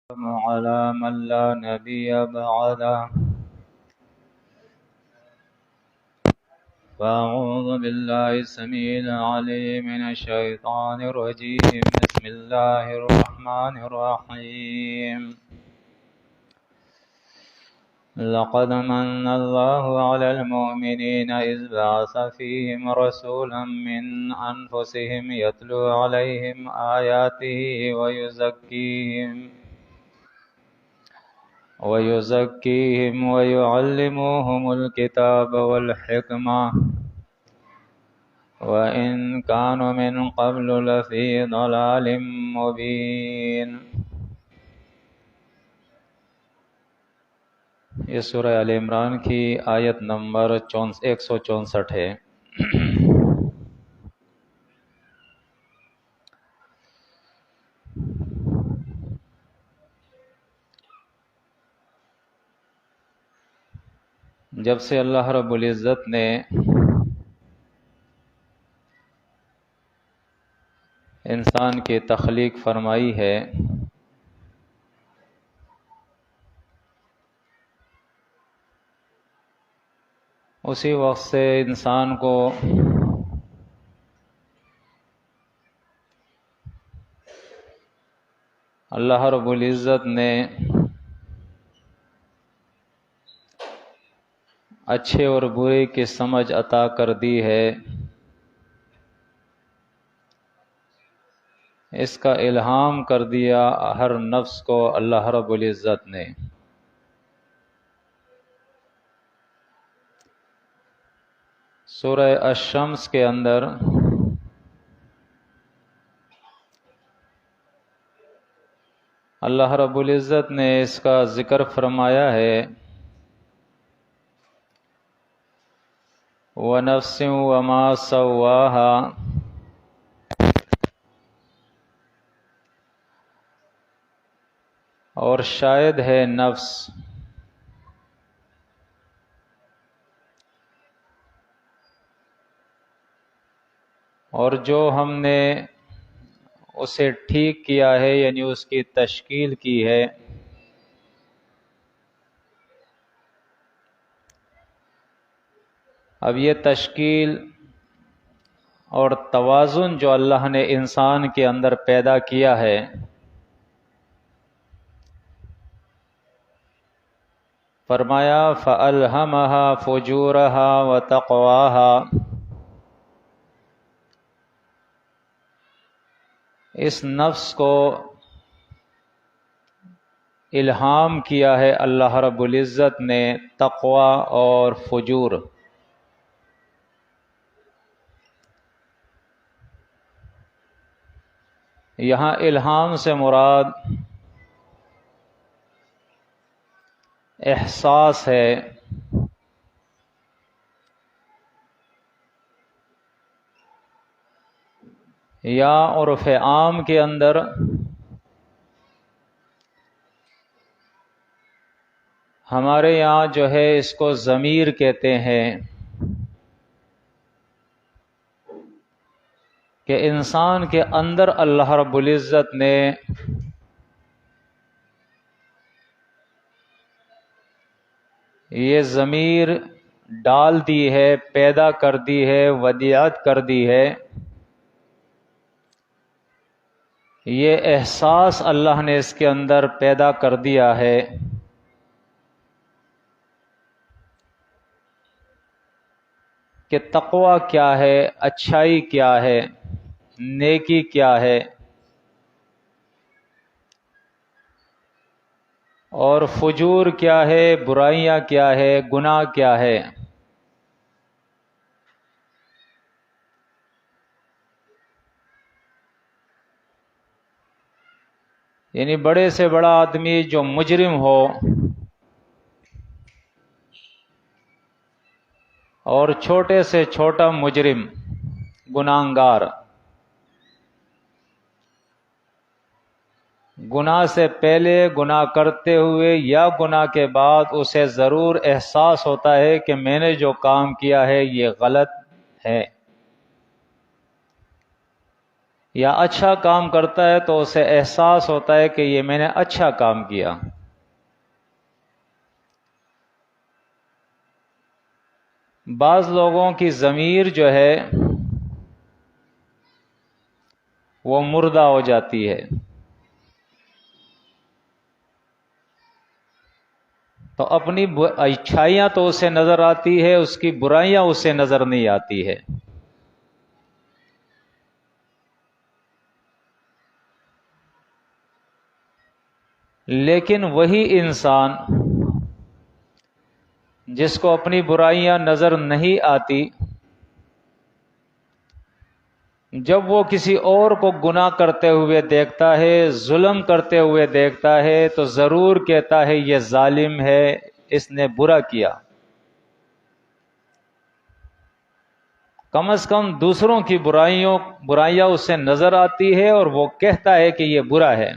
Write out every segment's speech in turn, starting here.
على من لا نبي بعده فأعوذ بالله السميع العليم من الشيطان الرجيم بسم الله الرحمن الرحيم لقد من الله على المؤمنين إذ بعث فيهم رسولا من أنفسهم يتلو عليهم آياته ويزكيهم ويعلمهم الكتاب والحكمة وإن كانوا من قبل لفي ضلال مبين۔ یہ سورہ آل عمران کی آیت نمبر 164 ہے۔ جب سے اللہ رب العزت نے انسان کی تخلیق فرمائی ہے، اسی وقت سے انسان کو اللہ رب العزت نے اچھے اور برے کی سمجھ عطا کر دی ہے۔ اس کا الہام کر دیا ہر نفس کو اللہ رب العزت نے۔ سورہ الشمس کے اندر اللہ رب العزت نے اس کا ذکر فرمایا ہے، وَنَفْسٍ وَمَا سَوَّاهَا، اور شاید ہے نفس اور جو ہم نے اسے ٹھیک کیا ہے، یعنی اس کی تشکیل کی ہے۔ اب یہ تشکیل اور توازن جو اللہ نے انسان کے اندر پیدا کیا ہے، فرمایا فَأَلْهَمَهَا فُجُورَهَا وَتَقْوَاهَا، اس نفس کو الہام کیا ہے اللہ رب العزت نے تقوی اور فجور۔ یہاں الہام سے مراد احساس ہے، یا عرف عام کے اندر ہمارے یہاں جو ہے اس کو ضمیر کہتے ہیں، کہ انسان کے اندر اللہ رب العزت نے یہ ضمیر ڈال دی ہے، پیدا کر دی ہے، ودیعت کر دی ہے۔ یہ احساس اللہ نے اس کے اندر پیدا کر دیا ہے کہ تقوی کیا ہے، اچھائی کیا ہے، نیکی کیا ہے، اور فجور کیا ہے، برائیاں کیا ہے، گناہ کیا ہے۔ یعنی بڑے سے بڑا آدمی جو مجرم ہو اور چھوٹے سے چھوٹا مجرم گناہگار، گناہ سے پہلے، گناہ کرتے ہوئے یا گناہ کے بعد اسے ضرور احساس ہوتا ہے کہ میں نے جو کام کیا ہے یہ غلط ہے، یا اچھا کام کرتا ہے تو اسے احساس ہوتا ہے کہ یہ میں نے اچھا کام کیا. بعض لوگوں کی ضمیر جو ہے وہ مردہ ہو جاتی ہے، تو اپنی اچھائیاں تو اسے نظر آتی ہے، اس کی برائیاں اسے نظر نہیں آتی ہے. لیکن وہی انسان جس کو اپنی برائیاں نظر نہیں آتی، جب وہ کسی اور کو گناہ کرتے ہوئے دیکھتا ہے، ظلم کرتے ہوئے دیکھتا ہے، تو ضرور کہتا ہے یہ ظالم ہے، اس نے برا کیا. کم از کم دوسروں کی برائیاں اسے نظر آتی ہے اور وہ کہتا ہے کہ یہ برا ہے.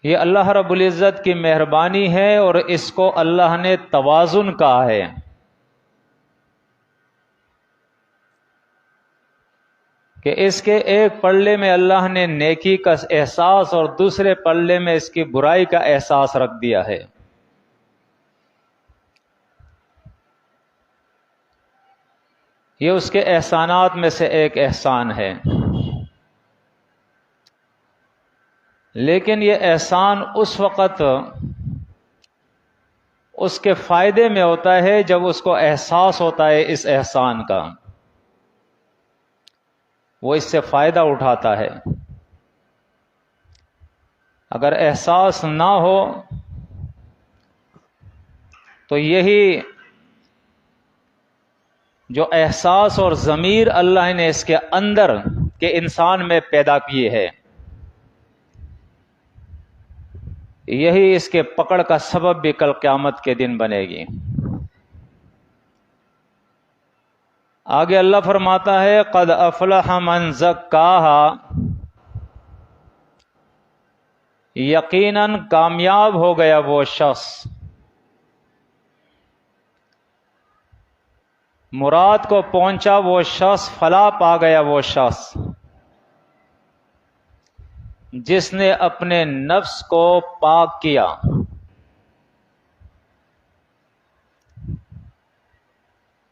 یہ اللہ رب العزت کی مہربانی ہے، اور اس کو اللہ نے توازن کہا ہے. کہ اس کے ایک پلڑے میں اللہ نے نیکی کا احساس اور دوسرے پلڑے میں اس کی برائی کا احساس رکھ دیا ہے. یہ اس کے احسانات میں سے ایک احسان ہے. لیکن یہ احسان اس وقت اس کے فائدے میں ہوتا ہے جب اس کو احساس ہوتا ہے اس احسان کا، وہ اس سے فائدہ اٹھاتا ہے. اگر احساس نہ ہو تو یہی جو احساس اور ضمیر اللہ نے اس کے اندر کے انسان میں پیدا کیے ہے، یہی اس کے پکڑ کا سبب بھی کل قیامت کے دن بنے گی. آگے اللہ فرماتا ہے قد افلح من زکاہا، یقیناً کامیاب ہو گیا وہ شخص. مراد کو پہنچا وہ شخص، فلاح پا گیا وہ شخص جس نے اپنے نفس کو پاک کیا.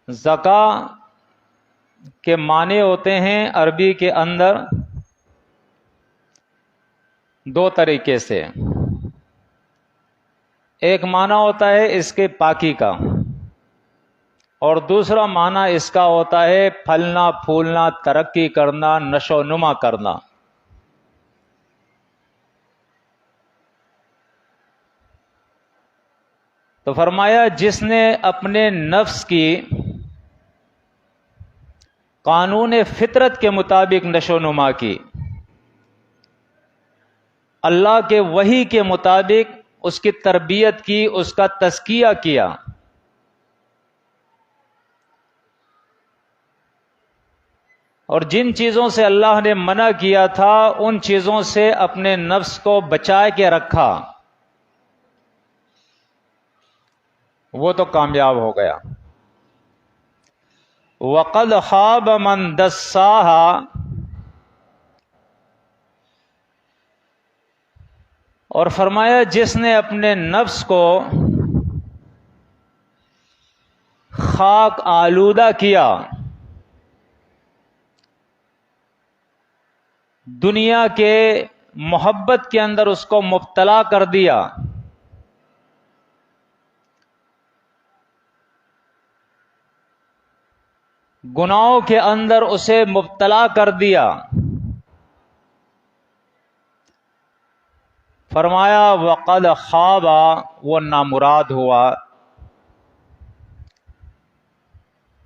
زکا کے معنی ہوتے ہیں عربی کے اندر دو طریقے سے. ایک معنی ہوتا ہے اس کے پاکی کا، اور دوسرا معنی اس کا ہوتا ہے پھلنا پھولنا، ترقی کرنا، نشو و نما کرنا. تو فرمایا جس نے اپنے نفس کی قانون فطرت کے مطابق نشو و نما کی، اللہ کے وحی کے مطابق اس کی تربیت کی، اس کا تزکیہ کیا، اور جن چیزوں سے اللہ نے منع کیا تھا ان چیزوں سے اپنے نفس کو بچا کے رکھا، وہ تو کامیاب ہو گیا. وَقَدْ خَابَ مَنْ دَسَّاهَا، اور فرمایا جس نے اپنے نفس کو خاک آلودہ کیا، دنیا کے محبت کے اندر اس کو مبتلا کر دیا، گناہوں کے اندر اسے مبتلا کر دیا. فرمایا وقد خاب، وہ نامراد ہوا،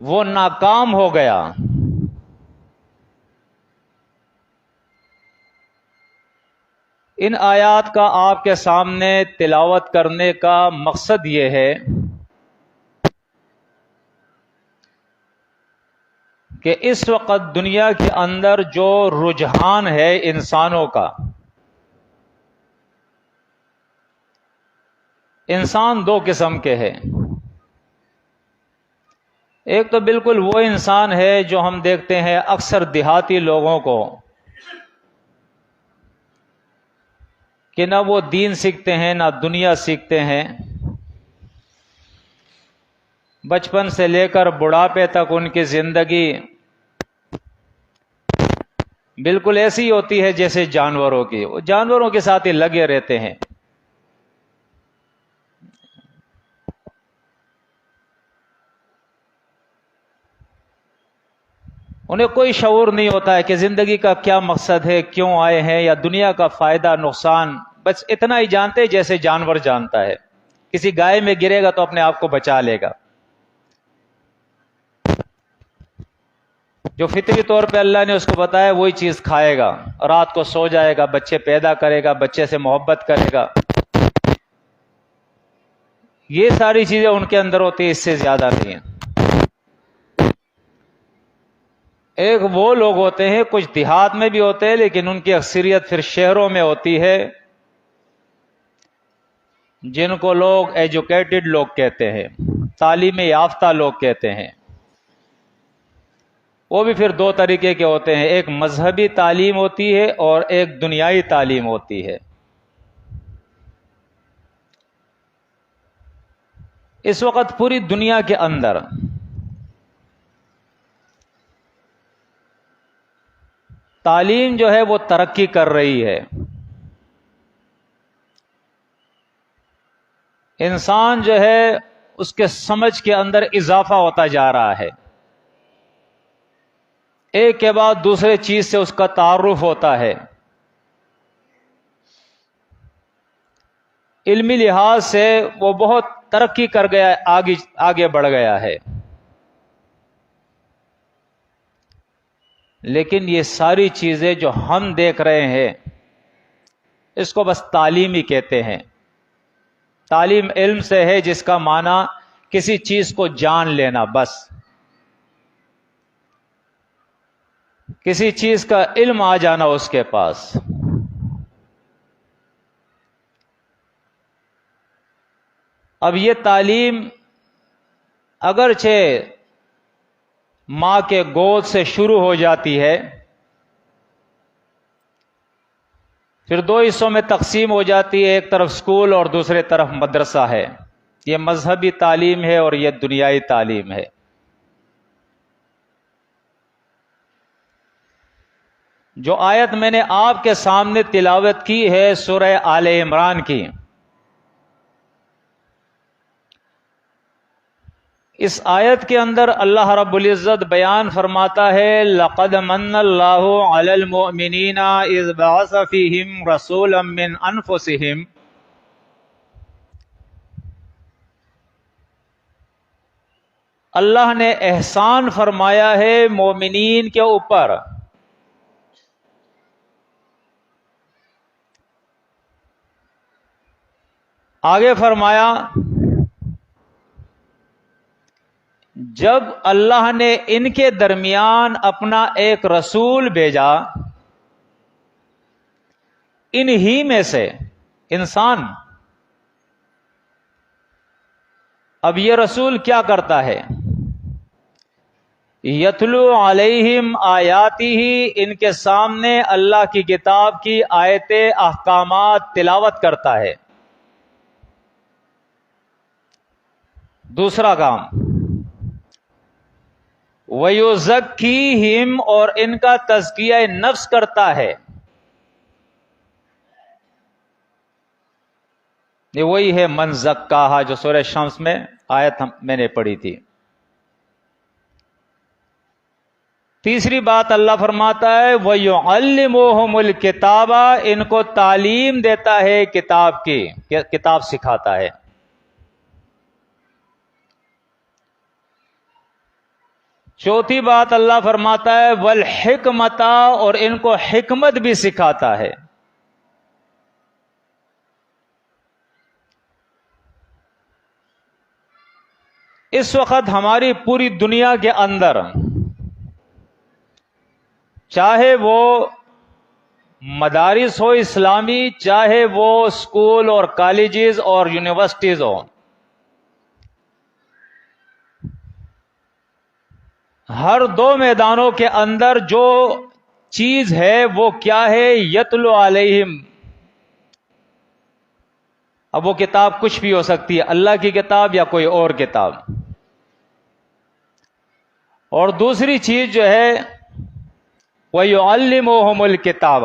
وہ ناکام ہو گیا. ان آیات کا آپ کے سامنے تلاوت کرنے کا مقصد یہ ہے کہ اس وقت دنیا کے اندر جو رجحان ہے انسانوں کا، انسان دو قسم کے ہیں. ایک تو بالکل وہ انسان ہے جو ہم دیکھتے ہیں اکثر دیہاتی لوگوں کو کہ نہ وہ دین سیکھتے ہیں نہ دنیا سیکھتے ہیں، بچپن سے لے کر بڑھاپے تک ان کی زندگی بالکل ایسی ہوتی ہے جیسے جانوروں کی، وہ جانوروں کے ساتھ ہی لگے رہتے ہیں۔ انہیں کوئی شعور نہیں ہوتا ہے کہ زندگی کا کیا مقصد ہے، کیوں آئے ہیں، یا دنیا کا فائدہ نقصان، بس اتنا ہی جانتے ہیں جیسے جانور جانتا ہے۔ کسی گائے میں گرے گا تو اپنے آپ کو بچا لے گا، جو فطری طور پہ اللہ نے اس کو بتایا وہی چیز کھائے گا، رات کو سو جائے گا، بچے پیدا کرے گا، بچے سے محبت کرے گا، یہ ساری چیزیں ان کے اندر ہوتی ہیں، اس سے زیادہ نہیں ہیں۔ ایک وہ لوگ ہوتے ہیں، کچھ دیہات میں بھی ہوتے ہیں لیکن ان کی اکثریت پھر شہروں میں ہوتی ہے، جن کو لوگ ایجوکیٹڈ لوگ کہتے ہیں، تعلیم یافتہ لوگ کہتے ہیں۔ وہ بھی پھر دو طریقے کے ہوتے ہیں، ایک مذہبی تعلیم ہوتی ہے اور ایک دنیائی تعلیم ہوتی ہے۔ اس وقت پوری دنیا کے اندر تعلیم جو ہے وہ ترقی کر رہی ہے، انسان جو ہے اس کے سمجھ کے اندر اضافہ ہوتا جا رہا ہے، ایک کے بعد دوسرے چیز سے اس کا تعارف ہوتا ہے، علمی لحاظ سے وہ بہت ترقی کر گیا، آگے بڑھ گیا ہے۔ لیکن یہ ساری چیزیں جو ہم دیکھ رہے ہیں اس کو بس تعلیم ہی کہتے ہیں۔ تعلیم علم سے ہے جس کا معنی کسی چیز کو جان لینا، بس کسی چیز کا علم آ جانا اس کے پاس۔ اب یہ تعلیم اگرچہ ماں کے گود سے شروع ہو جاتی ہے، پھر دو حصوں میں تقسیم ہو جاتی ہے، ایک طرف اسکول اور دوسرے طرف مدرسہ ہے۔ یہ مذہبی تعلیم ہے اور یہ دنیائی تعلیم ہے۔ جو آیت میں نے آپ کے سامنے تلاوت کی ہے سورہ آل عمران کی، اس آیت کے اندر اللہ رب العزت بیان فرماتا ہے لَقَدْ مَنَّ اللَّهُ عَلَى الْمُؤْمِنِينَ إِذْ بَعَثَ فِيهِمْ رَسُولًا مِّنْ أَنفُسِهِمْ۔ اللہ نے احسان فرمایا ہے مومنین کے اوپر، آگے فرمایا جب اللہ نے ان کے درمیان اپنا ایک رسول بھیجا، انہی میں سے انسان، اب یہ رسول کیا کرتا ہے؟ یتلو علیہم آیاتہ، ان کے سامنے اللہ کی کتاب کی آیتیں احکامات تلاوت کرتا ہے۔ دوسرا کام وَيُزَكِّيهِمْ، اور ان کا تزکیہ نفس کرتا ہے۔ یہ وہی ہے من زکاہا جو سورہ شمس میں آیت میں نے پڑھی تھی۔ تیسری بات اللہ فرماتا ہے وَيُعَلِّمُهُمُ الْكِتَابَ، ان کو تعلیم دیتا ہے کتاب کی، کتاب سکھاتا ہے۔ چوتھی بات اللہ فرماتا ہے والحکمت، اور ان کو حکمت بھی سکھاتا ہے۔ اس وقت ہماری پوری دنیا کے اندر چاہے وہ مدارس ہو اسلامی، چاہے وہ اسکول اور کالجز اور یونیورسٹیز ہو، ہر دو میدانوں کے اندر جو چیز ہے وہ کیا ہے؟ یتلو علیہم. اب وہ کتاب کچھ بھی ہو سکتی ہے، اللہ کی کتاب یا کوئی اور کتاب. اور دوسری چیز جو ہے وَيُعَلِّمُهُمُ الْكِتَابَ،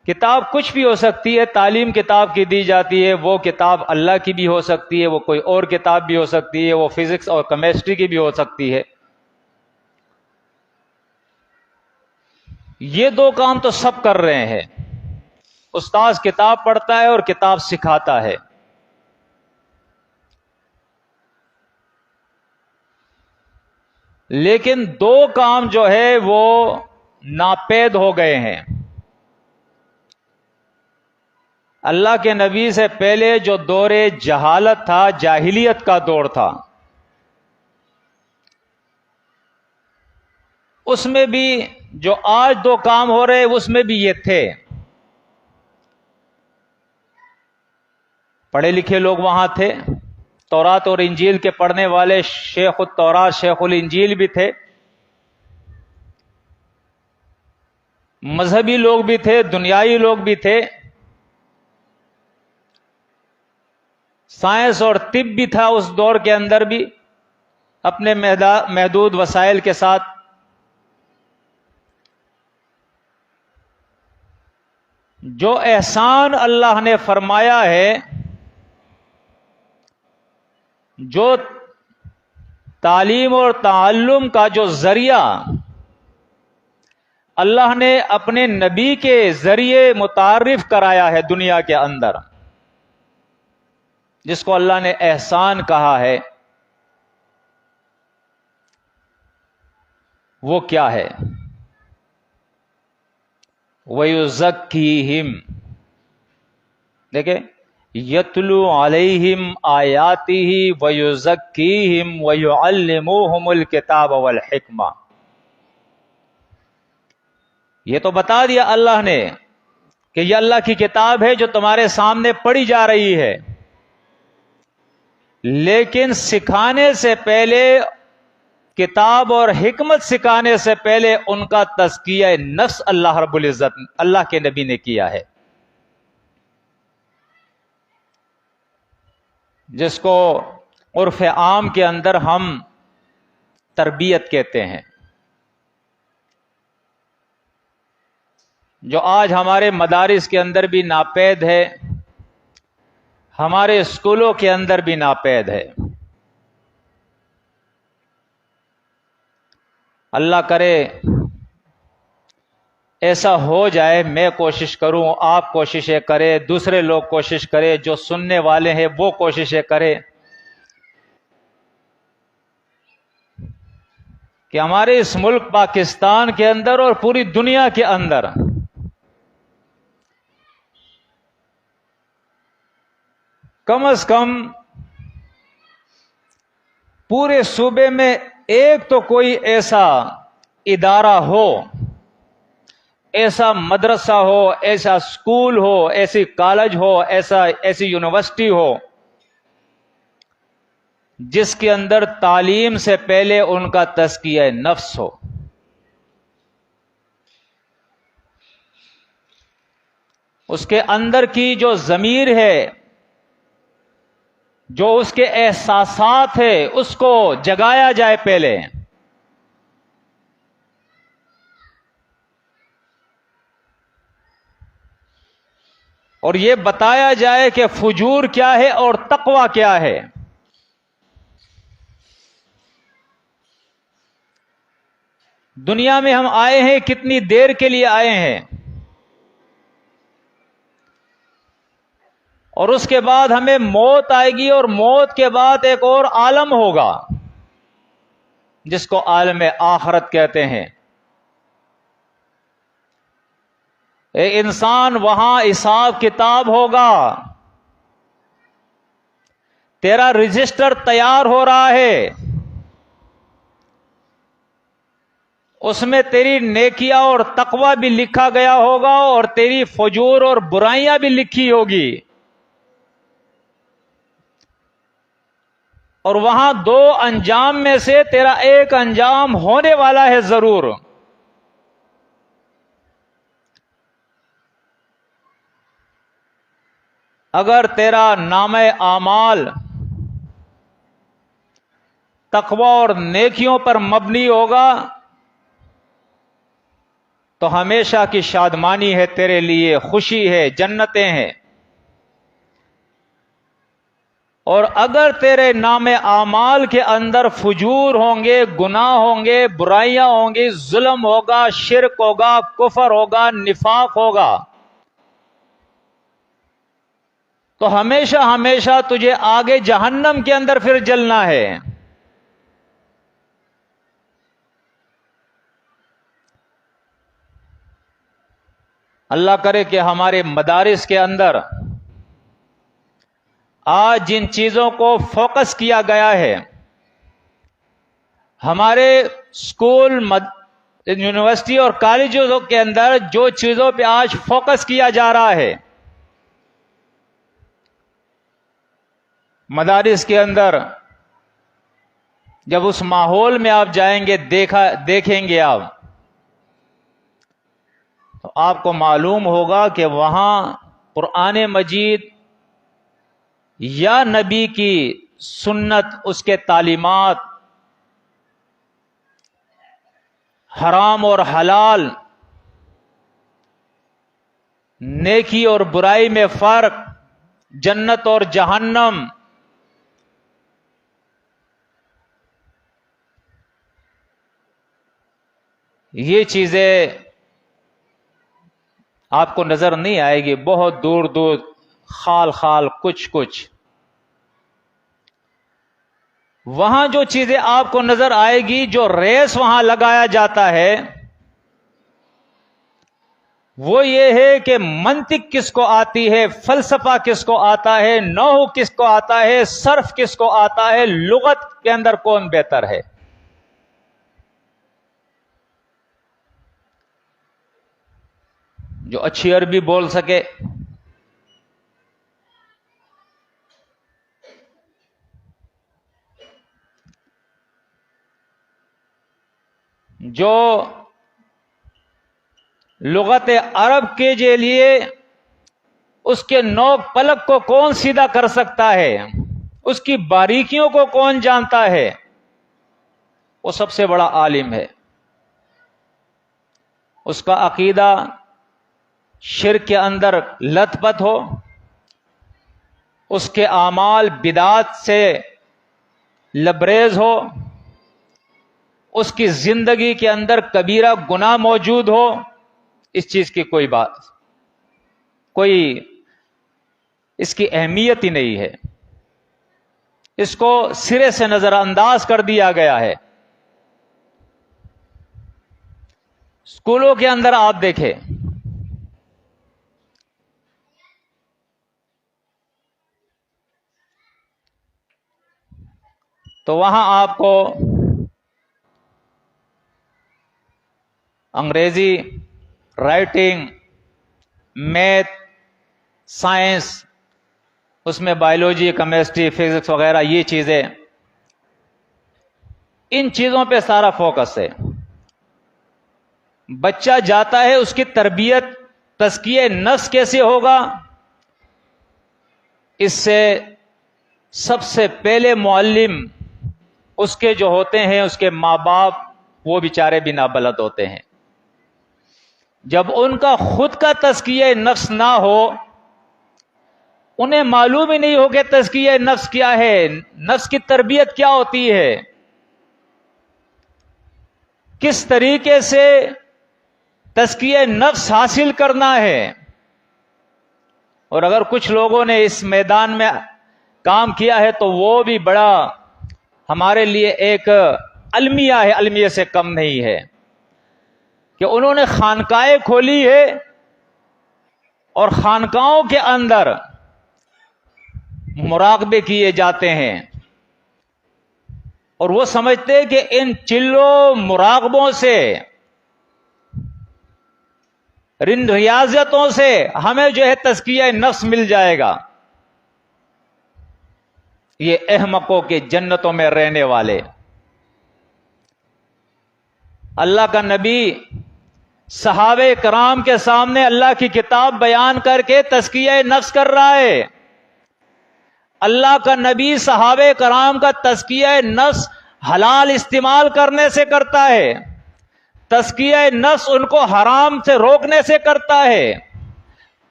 کتاب کچھ بھی ہو سکتی ہے، تعلیم کتاب کی دی جاتی ہے، وہ کتاب اللہ کی بھی ہو سکتی ہے، وہ کوئی اور کتاب بھی ہو سکتی ہے، وہ فزکس اور کیمسٹری کی بھی ہو سکتی ہے. یہ دو کام تو سب کر رہے ہیں. استاذ کتاب پڑھتا ہے اور کتاب سکھاتا ہے. لیکن دو کام جو ہے وہ ناپید ہو گئے ہیں. اللہ کے نبی سے پہلے جو دور جہالت تھا، جاہلیت کا دور تھا، اس میں بھی جو آج دو کام ہو رہے اس میں بھی یہ تھے. پڑھے لکھے لوگ وہاں تھے، تورات اور انجیل کے پڑھنے والے شیخ التورات شیخ الانجیل بھی تھے، مذہبی لوگ بھی تھے، دنیائی لوگ بھی تھے، سائنس اور طب بھی تھا اس دور کے اندر بھی، اپنے محدود وسائل کے ساتھ. جو احسان اللہ نے فرمایا ہے، جو تعلیم اور تعلم کا جو ذریعہ اللہ نے اپنے نبی کے ذریعے متعارف کرایا ہے دنیا کے اندر، جس کو اللہ نے احسان کہا ہے، وہ کیا ہے؟ وَيُزَكِّيهِمْ. دیکھیں، یتلو علیہم آیاتہ وَيُزَكِّيهِمْ وَيُعَلِّمُوهُمُ الْكِتَابَ وَالْحِکْمَةَ. یہ تو بتا دیا اللہ نے کہ یہ اللہ کی کتاب ہے جو تمہارے سامنے پڑھی جا رہی ہے، لیکن سکھانے سے پہلے، کتاب اور حکمت سکھانے سے پہلے ان کا تزکیہ نفس اللہ رب العزت اللہ کے نبی نے کیا ہے، جس کو عرف عام کے اندر ہم تربیت کہتے ہیں. جو آج ہمارے مدارس کے اندر بھی ناپید ہے، ہمارے اسکولوں کے اندر بھی ناپید ہے. اللہ کرے ایسا ہو جائے، میں کوشش کروں، آپ کوششیں کریں، دوسرے لوگ کوشش کریں، جو سننے والے ہیں وہ کوششیں کریں کہ ہمارے اس ملک پاکستان کے اندر اور پوری دنیا کے اندر کم از کم پورے صوبے میں ایک تو کوئی ایسا ادارہ ہو، ایسا مدرسہ ہو، ایسا اسکول ہو، ایسی کالج ہو، ایسی یونیورسٹی ہو جس کے اندر تعلیم سے پہلے ان کا تزکیہ نفس ہو. اس کے اندر کی جو ضمیر ہے، جو اس کے احساسات ہے، اس کو جگایا جائے پہلے. اور یہ بتایا جائے کہ فجور کیا ہے اور تقوی کیا ہے. دنیا میں ہم آئے ہیں، کتنی دیر کے لیے آئے ہیں، اور اس کے بعد ہمیں موت آئے گی، اور موت کے بعد ایک اور عالم ہوگا جس کو عالم آخرت کہتے ہیں. اے انسان، وہاں حساب کتاب ہوگا، تیرا رجسٹر تیار ہو رہا ہے، اس میں تیری نیکیاں اور تقوی بھی لکھا گیا ہوگا، اور تیری فجور اور برائیاں بھی لکھی ہوگی. اور وہاں دو انجام میں سے تیرا ایک انجام ہونے والا ہے ضرور. اگر تیرا نامہ اعمال تقوی اور نیکیوں پر مبنی ہوگا تو ہمیشہ کی شادمانی ہے تیرے لیے، خوشی ہے، جنتیں ہیں. اور اگر تیرے نام اعمال کے اندر فجور ہوں گے، گناہ ہوں گے، برائیاں ہوں گی، ظلم ہوگا، شرک ہوگا، کفر ہوگا، نفاق ہوگا، تو ہمیشہ ہمیشہ تجھے آگے جہنم کے اندر پھر جلنا ہے. اللہ کرے کہ ہمارے مدارس کے اندر آج جن چیزوں کو فوکس کیا گیا ہے، ہمارے اسکول، یونیورسٹی اور کالجوں کے اندر جو چیزوں پہ آج فوکس کیا جا رہا ہے، مدارس کے اندر جب اس ماحول میں آپ جائیں گے، دیکھیں گے آپ، تو آپ کو معلوم ہوگا کہ وہاں قرآن مجید یا نبی کی سنت، اس کے تعلیمات، حرام اور حلال، نیکی اور برائی میں فرق، جنت اور جہنم، یہ چیزیں آپ کو نظر نہیں آئے گی. بہت دور دور، خال خال، کچھ کچھ. وہاں جو چیزیں آپ کو نظر آئے گی، جو ریس وہاں لگایا جاتا ہے، وہ یہ ہے کہ منطق کس کو آتی ہے، فلسفہ کس کو آتا ہے، نحو کس کو آتا ہے، صرف کس کو آتا ہے، لغت کے اندر کون بہتر ہے. جو اچھی عربی بول سکے، جو لغت عرب کے لیے اس کے نوک پلک کو کون سیدھا کر سکتا ہے، اس کی باریکیوں کو کون جانتا ہے، وہ سب سے بڑا عالم ہے. اس کا عقیدہ شرک کے اندر لت پت ہو، اس کے اعمال بدعات سے لبریز ہو، اس کی زندگی کے اندر کبیرہ گناہ موجود ہو، اس چیز کی کوئی اس کی اہمیت ہی نہیں ہے. اس کو سرے سے نظر انداز کر دیا گیا ہے. اسکولوں کے اندر آپ دیکھیں، تو وہاں آپ کو انگریزی، رائٹنگ، میتھ، سائنس، اس میں بایولوجی، کیمسٹری، فزکس وغیرہ، یہ چیزیں، ان چیزوں پہ سارا فوکس ہے. بچہ جاتا ہے، اس کی تربیت، تزکیہ نفس کیسے ہوگا، اس سے سب سے پہلے معلم اس کے جو ہوتے ہیں، اس کے ماں باپ، وہ بیچارے بھی نابلد ہوتے ہیں. جب ان کا خود کا تزکیہ نفس نہ ہو، انہیں معلوم ہی نہیں ہو کہ تزکیہ نفس کیا ہے، نفس کی تربیت کیا ہوتی ہے، کس طریقے سے تزکیہ نفس حاصل کرنا ہے. اور اگر کچھ لوگوں نے اس میدان میں کام کیا ہے تو وہ بھی بڑا ہمارے لیے ایک المیہ ہے، المیہ سے کم نہیں ہے، کہ انہوں نے خانقاہیں کھولی ہے اور خانقاہوں کے اندر مراقبے کیے جاتے ہیں، اور وہ سمجھتے ہیں کہ ان چلوں مراقبوں سے، ان ریاضتوں سے ہمیں جو ہے تزکیہ نفس مل جائے گا. یہ احمقوں کی جنتوں میں رہنے والے. اللہ کا نبی صحابہ کرام کے سامنے اللہ کی کتاب بیان کر کے تزکیہ نفس کر رہا ہے. اللہ کا نبی صحابہ کرام کا تزکیہ نفس حلال استعمال کرنے سے کرتا ہے، تزکیہ نفس ان کو حرام سے روکنے سے کرتا ہے،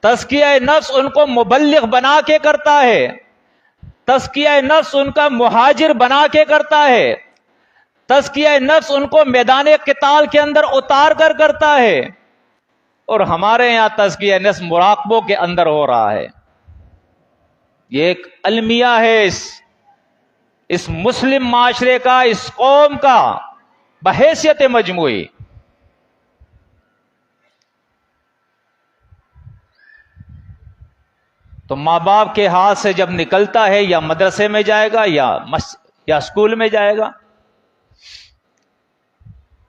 تزکیہ نفس ان کو مبلغ بنا کے کرتا ہے، تزکیہ نفس ان کا مہاجر بنا کے کرتا ہے، تزکیہ نفس ان کو میدان قتال کے اندر اتار کر کرتا ہے. اور ہمارے یہاں تزکیہ نفس مراقبوں کے اندر ہو رہا ہے. یہ ایک المیہ ہے اس مسلم معاشرے کا، اس قوم کا بحیثیت مجموعی. تو ماں باپ کے ہاتھ سے جب نکلتا ہے یا مدرسے میں جائے گا یا اسکول میں جائے گا.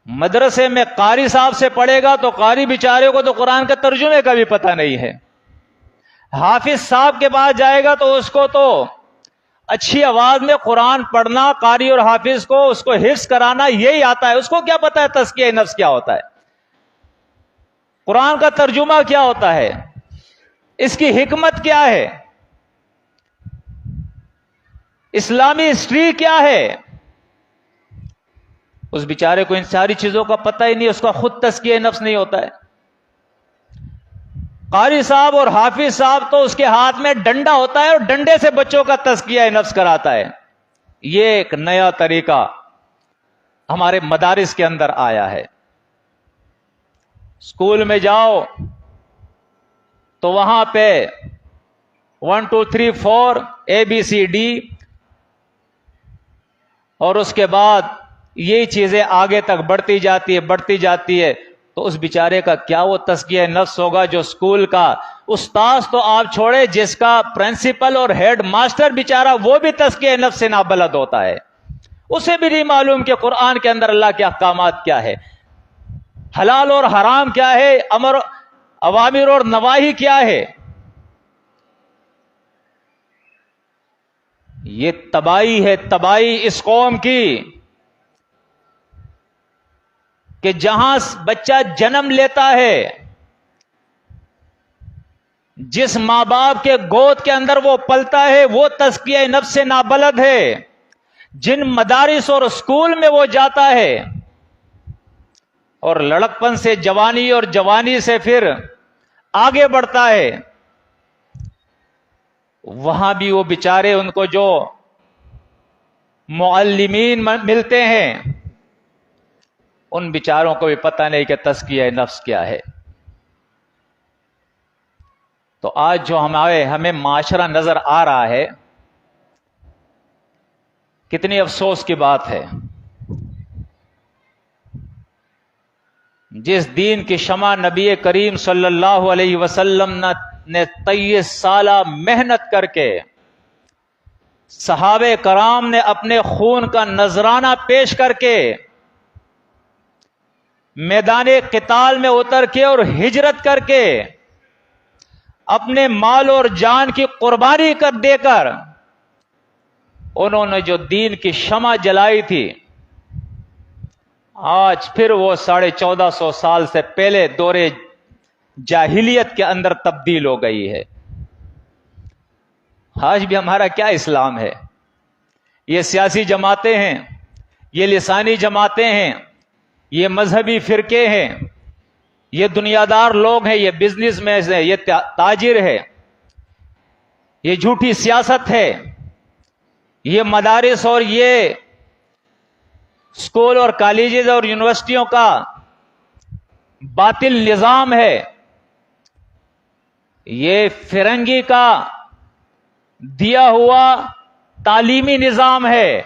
مدرسے میں قاری صاحب سے پڑھے گا تو قاری بیچارے کو تو قرآن کے ترجمے کا بھی پتہ نہیں ہے. حافظ صاحب کے پاس جائے گا تو اس کو تو اچھی آواز میں قرآن پڑھنا، قاری اور حافظ کو اس کو حفظ کرانا یہی آتا ہے. اس کو کیا پتہ ہے تزکیہ نفس کیا ہوتا ہے، قرآن کا ترجمہ کیا ہوتا ہے، اس کی حکمت کیا ہے، اسلامی ہسٹری کیا ہے. اس بیچارے کو ان ساری چیزوں کا پتہ ہی نہیں، اس کا خود تزکیہ نفس نہیں ہوتا ہے. قاری صاحب اور حافظ صاحب تو اس کے ہاتھ میں ڈنڈا ہوتا ہے اور ڈنڈے سے بچوں کا تزکیہ نفس کراتا ہے. یہ ایک نیا طریقہ ہمارے مدارس کے اندر آیا ہے. اسکول میں جاؤ تو وہاں پہ 1 2 3 4 ABCD اور اس کے بعد یہ چیزیں آگے تک بڑھتی جاتی ہے. تو اس بیچارے کا کیا وہ تزکیہ نفس ہوگا جو اسکول کا استاذ تو آپ چھوڑے، جس کا پرنسپل اور ہیڈ ماسٹر بیچارہ وہ بھی تزکیہ نفس سے نابلد ہوتا ہے. اسے بھی نہیں معلوم کہ قرآن کے اندر اللہ کے احکامات کیا ہے، حلال اور حرام کیا ہے، اوامر اور نواہی کیا ہے. یہ تباہی ہے، تباہی اس قوم کی کہ جہاں بچہ جنم لیتا ہے، جس ماں باپ کے گود کے اندر وہ پلتا ہے، وہ تزکیہ نفس سے نابلد ہے. جن مدارس اور اسکول میں وہ جاتا ہے اور لڑکپن سے جوانی اور جوانی سے پھر آگے بڑھتا ہے، وہاں بھی وہ بیچارے ان کو جو معلمین ملتے ہیں ان بیچاروں کو بھی پتہ نہیں کہ تزکیہ نفس کیا ہے. تو آج جو ہمیں معاشرہ نظر آ رہا ہے، کتنی افسوس کی بات ہے. جس دین کی شمع نبی کریم صلی اللہ علیہ وسلم نے 23 سالہ محنت کر کے، صحابہ کرام نے اپنے خون کا نذرانہ پیش کر کے، میدان قتال میں اتر کے اور ہجرت کر کے، اپنے مال اور جان کی قربانی دے کر انہوں نے جو دین کی شمع جلائی تھی، آج پھر وہ 1450 سال سے پہلے دور جاہلیت کے اندر تبدیل ہو گئی ہے. آج بھی ہمارا کیا اسلام ہے؟ یہ سیاسی جماعتیں ہیں، یہ لسانی جماعتیں ہیں، یہ مذہبی فرقے ہیں، یہ دنیادار لوگ ہیں، یہ بزنس مین ہیں، یہ تاجر ہے، یہ جھوٹی سیاست ہے، یہ مدارس اور یہ اسکول اور کالجز اور یونیورسٹیوں کا باطل نظام ہے، یہ فرنگی کا دیا ہوا تعلیمی نظام ہے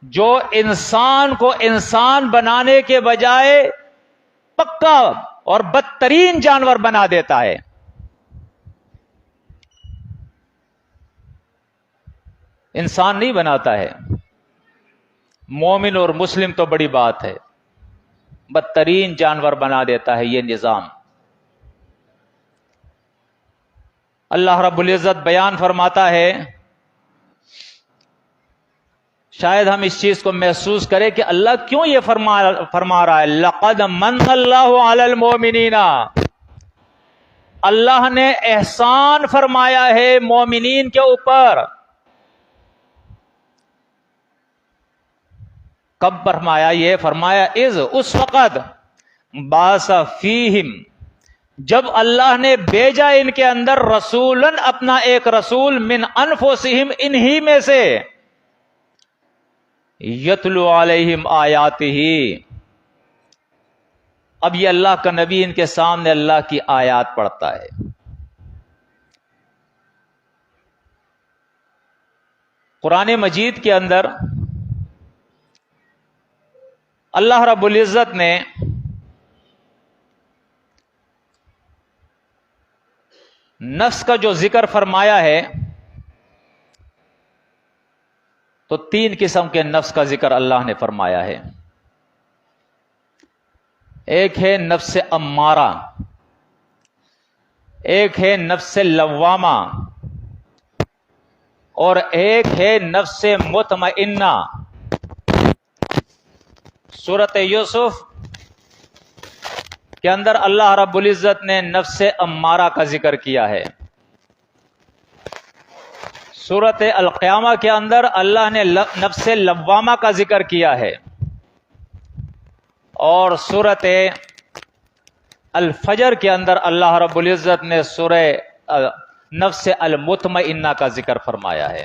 جو انسان کو انسان بنانے کے بجائے پکا اور بدترین جانور بنا دیتا ہے. انسان نہیں بناتا ہے. مومن اور مسلم تو بڑی بات ہے، بدترین جانور بنا دیتا ہے یہ نظام. اللہ رب العزت بیان فرماتا ہے شاید ہم اس چیز کو محسوس کریں کہ اللہ کیوں یہ فرما رہا ہے لقد من اللہ علی المؤمنین، اللہ نے احسان فرمایا ہے مومنین کے اوپر. کب فرمایا؟ یہ فرمایا اذ، اس وقت، باس فیہم، جب اللہ نے بھیجا ان کے اندر رسولاً، اپنا ایک رسول، من انفسہم، انہی میں سے، یتلو علیہم آیاتہ، اب یہ اللہ کا نبی ان کے سامنے اللہ کی آیات پڑھتا ہے. قرآن مجید کے اندر اللہ رب العزت نے نفس کا جو ذکر فرمایا ہے تو 3 قسم کے نفس کا ذکر اللہ نے فرمایا ہے. ایک ہے نفس امارہ، ایک ہے نفس لوامہ، اور ایک ہے نفس مطمئنہ. سورۃ یوسف کے اندر اللہ رب العزت نے نفس امارہ کا ذکر کیا ہے. سورۃ القیامہ کے اندر اللہ نے نفس لوامہ کا ذکر کیا ہے، اور سورۃ الفجر کے اندر اللہ رب العزت نے سورہ نفس المطمئنہ کا ذکر فرمایا ہے.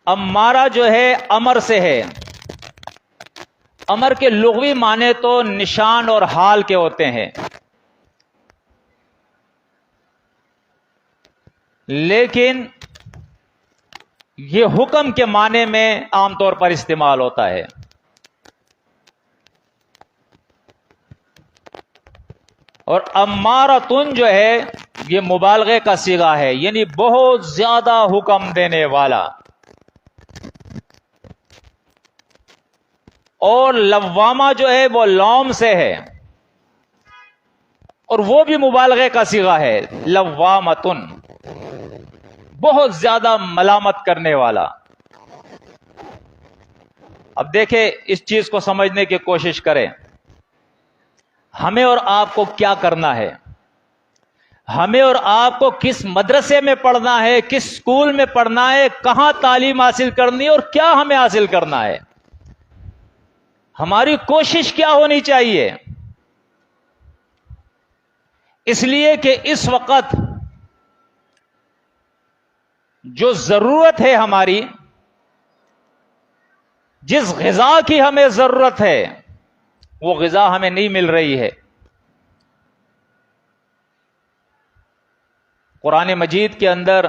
امارہ جو ہے امر سے ہے. امر کے لغوی معنی تو نشان اور حال کے ہوتے ہیں، لیکن یہ حکم کے معنی میں عام طور پر استعمال ہوتا ہے. اور امارتن جو ہے یہ مبالغے کا صیغہ ہے، یعنی بہت زیادہ حکم دینے والا. اور لوامہ جو ہے وہ لوم سے ہے، اور وہ بھی مبالغے کا صیغہ ہے، لوامتن، بہت زیادہ ملامت کرنے والا. اب دیکھیں اس چیز کو سمجھنے کی کوشش کریں. ہمیں اور آپ کو کیا کرنا ہے؟ ہمیں اور آپ کو کس مدرسے میں پڑھنا ہے، کس اسکول میں پڑھنا ہے، کہاں تعلیم حاصل کرنی ہے، اور کیا ہمیں حاصل کرنا ہے؟ ہماری کوشش کیا ہونی چاہیے؟ اس لیے کہ اس وقت جو ضرورت ہے ہماری، جس غذا کی ہمیں ضرورت ہے، وہ غذا ہمیں نہیں مل رہی ہے. قرآن مجید کے اندر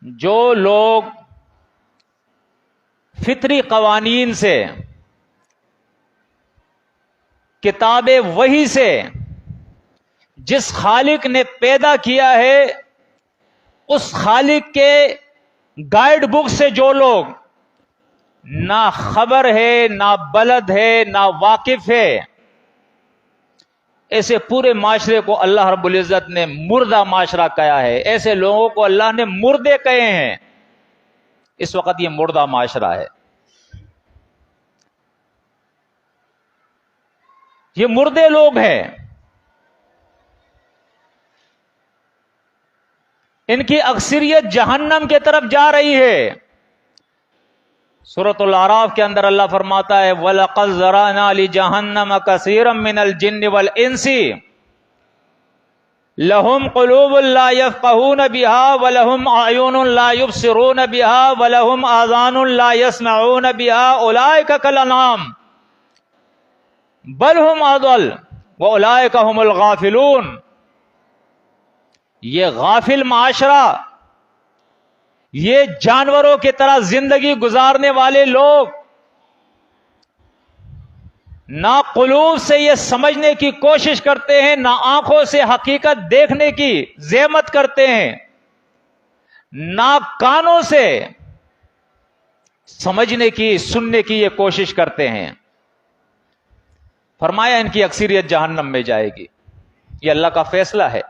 جو لوگ فطری قوانین سے، کتاب وحی سے، جس خالق نے پیدا کیا ہے اس خالق کے گائیڈ بک سے جو لوگ نہ خبر ہے، نہ بلد ہے، نہ واقف ہے، ایسے پورے معاشرے کو اللہ رب العزت نے مردہ معاشرہ کہا ہے. ایسے لوگوں کو اللہ نے مردے کہے ہیں. اس وقت یہ مردہ معاشرہ ہے، یہ مردے لوگ ہیں. ان کی اکثریت جہنم کی طرف جا رہی ہے. سورۃ الاعراف کے اندر اللہ فرماتا ہے وَلَقَدْ ذَرَأْنَا لِجَهَنَّمَ كَثِيرًا مِنَ الْجِنِّ وَالْإِنسِ لَهُمْ قُلُوبٌ لَا يَفْقَهُونَ بِهَا وَلَهُمْ أَعْيُنٌ لَا يُبْصِرُونَ بِهَا وَلَهُمْ آذَانٌ لَا يَسْمَعُونَ بِهَا أُولَئِكَ كَالْأَنْعَامِ بَلْ هُمْ أَضَلُّ وَأُولَئِكَ هُمُ الْغَافِلُونَ. یہ غافل معاشرہ، یہ جانوروں کی طرح زندگی گزارنے والے لوگ، نہ قلوب سے یہ سمجھنے کی کوشش کرتے ہیں، نہ آنکھوں سے حقیقت دیکھنے کی زحمت کرتے ہیں، نہ کانوں سے سمجھنے کی، سننے کی یہ کوشش کرتے ہیں. فرمایا ان کی اکثریت جہنم میں جائے گی. یہ اللہ کا فیصلہ ہے.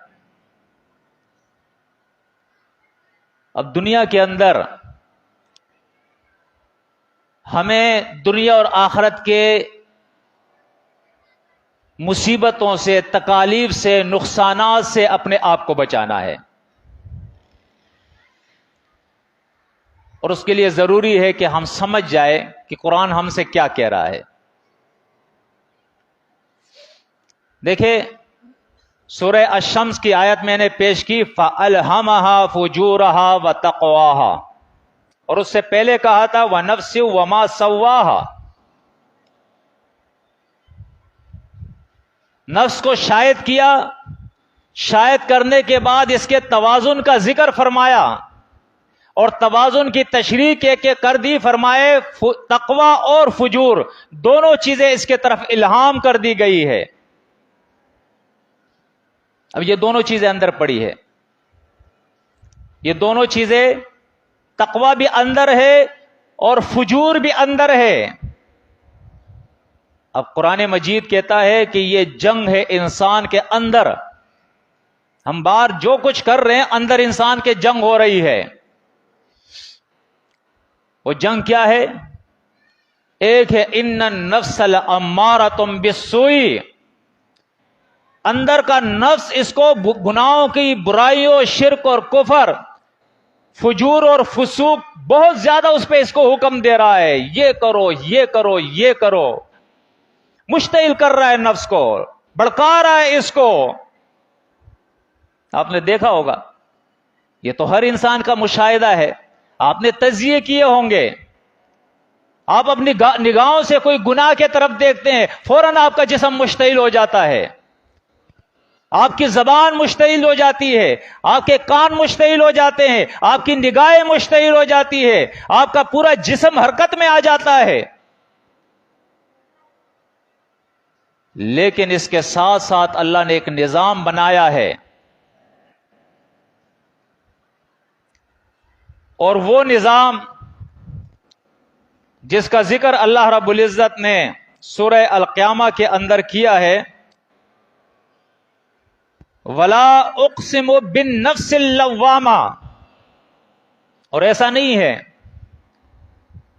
اب دنیا کے اندر ہمیں دنیا اور آخرت کے مصیبتوں سے، تکالیف سے، نقصانات سے اپنے آپ کو بچانا ہے، اور اس کے لیے ضروری ہے کہ ہم سمجھ جائیں کہ قرآن ہم سے کیا کہہ رہا ہے۔ دیکھیں سورہ الشمس کی آیت میں نے پیش کی، فَأَلْهَمَهَا فُجُورَهَا وَتَقْوَاهَا، اور اس سے پہلے کہا تھا وَنَفْسٍ وَمَا سَوَّاهَا، نفس کو شاہد کیا، شاہد کرنے کے بعد اس کے توازن کا ذکر فرمایا، اور توازن کی تشریح کے کر دی، فرمائے تقوی اور فجور دونوں چیزیں اس کے طرف الہام کر دی گئی ہے۔ اب یہ دونوں چیزیں اندر پڑی ہے، یہ دونوں چیزیں، تقوی بھی اندر ہے اور فجور بھی اندر ہے۔ اب قرآن مجید کہتا ہے کہ یہ جنگ ہے انسان کے اندر، ہم باہر جو کچھ کر رہے ہیں اندر انسان کے جنگ ہو رہی ہے۔ وہ جنگ کیا ہے؟ ایک ہے ان النفس لامارۃ بالسوء، اندر کا نفس اس کو گناہوں کی، برائیوں، شرک اور کفر، فجور اور فسوق بہت زیادہ اس پہ اس کو حکم دے رہا ہے، یہ کرو یہ کرو یہ کرو، مشتعل کر رہا ہے نفس کو، بھڑکا رہا ہے اس کو۔ آپ نے دیکھا ہوگا، یہ تو ہر انسان کا مشاہدہ ہے، آپ نے تجزیے کیے ہوں گے، آپ اپنی نگاہوں سے کوئی گناہ کے طرف دیکھتے ہیں فوراً آپ کا جسم مشتعل ہو جاتا ہے، آپ کی زبان مشتعل ہو جاتی ہے، آپ کے کان مشتعل ہو جاتے ہیں، آپ کی نگاہیں مشتعل ہو جاتی ہے، آپ کا پورا جسم حرکت میں آ جاتا ہے۔ لیکن اس کے ساتھ ساتھ اللہ نے ایک نظام بنایا ہے، اور وہ نظام جس کا ذکر اللہ رب العزت نے سورہ القیامہ کے اندر کیا ہے، وَلَا أُقْسِمُ بِالنَّفْسِ اللَّوَّامَةِ، اور ایسا نہیں ہے،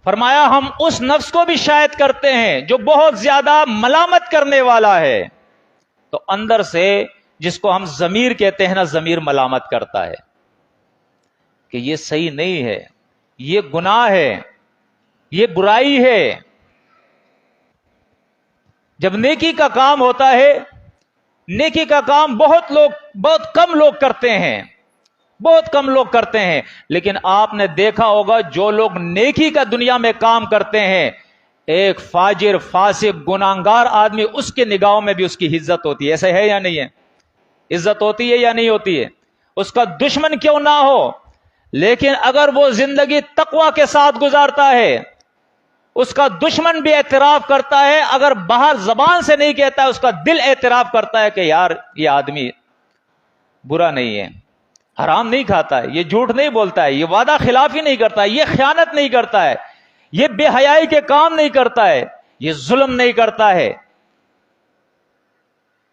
فرمایا ہم اس نفس کو بھی شاہد کرتے ہیں جو بہت زیادہ ملامت کرنے والا ہے۔ تو اندر سے جس کو ہم ضمیر کہتے ہیں نا، ضمیر ملامت کرتا ہے کہ یہ صحیح نہیں ہے، یہ گناہ ہے، یہ برائی ہے۔ جب نیکی کا کام ہوتا ہے، نیکی کا کام بہت کم لوگ کرتے ہیں، بہت کم لوگ کرتے ہیں، لیکن آپ نے دیکھا ہوگا جو لوگ نیکی کا دنیا میں کام کرتے ہیں، ایک فاجر، فاسق، گناہگار آدمی، اس کے نگاہوں میں بھی اس کی عزت ہوتی ہے۔ ایسا ہے یا نہیں ہے؟ عزت ہوتی ہے یا نہیں ہوتی ہے؟ اس کا دشمن کیوں نہ ہو، لیکن اگر وہ زندگی تقوی کے ساتھ گزارتا ہے، اس کا دشمن بھی اعتراف کرتا ہے، اگر باہر زبان سے نہیں کہتا ہے، اس کا دل اعتراف کرتا ہے کہ یار یہ آدمی برا نہیں ہے، حرام نہیں کھاتا ہے، یہ جھوٹ نہیں بولتا ہے، یہ وعدہ خلافی نہیں کرتا ہے، یہ خیانت نہیں کرتا ہے، یہ بے حیائی کے کام نہیں کرتا ہے، یہ ظلم نہیں کرتا ہے۔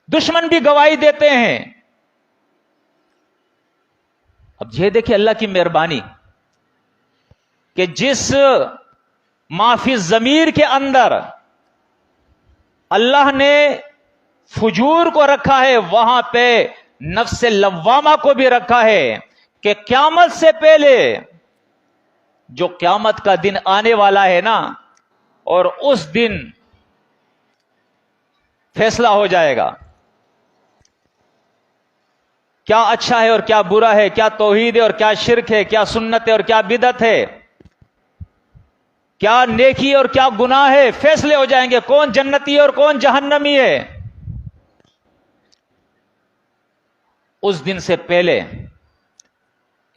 دشمن بھی گواہی دیتے ہیں۔ اب یہ دیکھیں اللہ کی مہربانی کہ جس معافی ضمیر کے اندر اللہ نے فجور کو رکھا ہے، وہاں پہ نفس لوامہ کو بھی رکھا ہے کہ قیامت سے پہلے، جو قیامت کا دن آنے والا ہے نا، اور اس دن فیصلہ ہو جائے گا کیا اچھا ہے اور کیا برا ہے، کیا توحید ہے اور کیا شرک ہے، کیا سنت ہے اور کیا بدعت ہے، کیا نیکی اور کیا گناہ ہے، فیصلے ہو جائیں گے، کون جنتی ہے اور کون جہنمی ہے۔ اس دن سے پہلے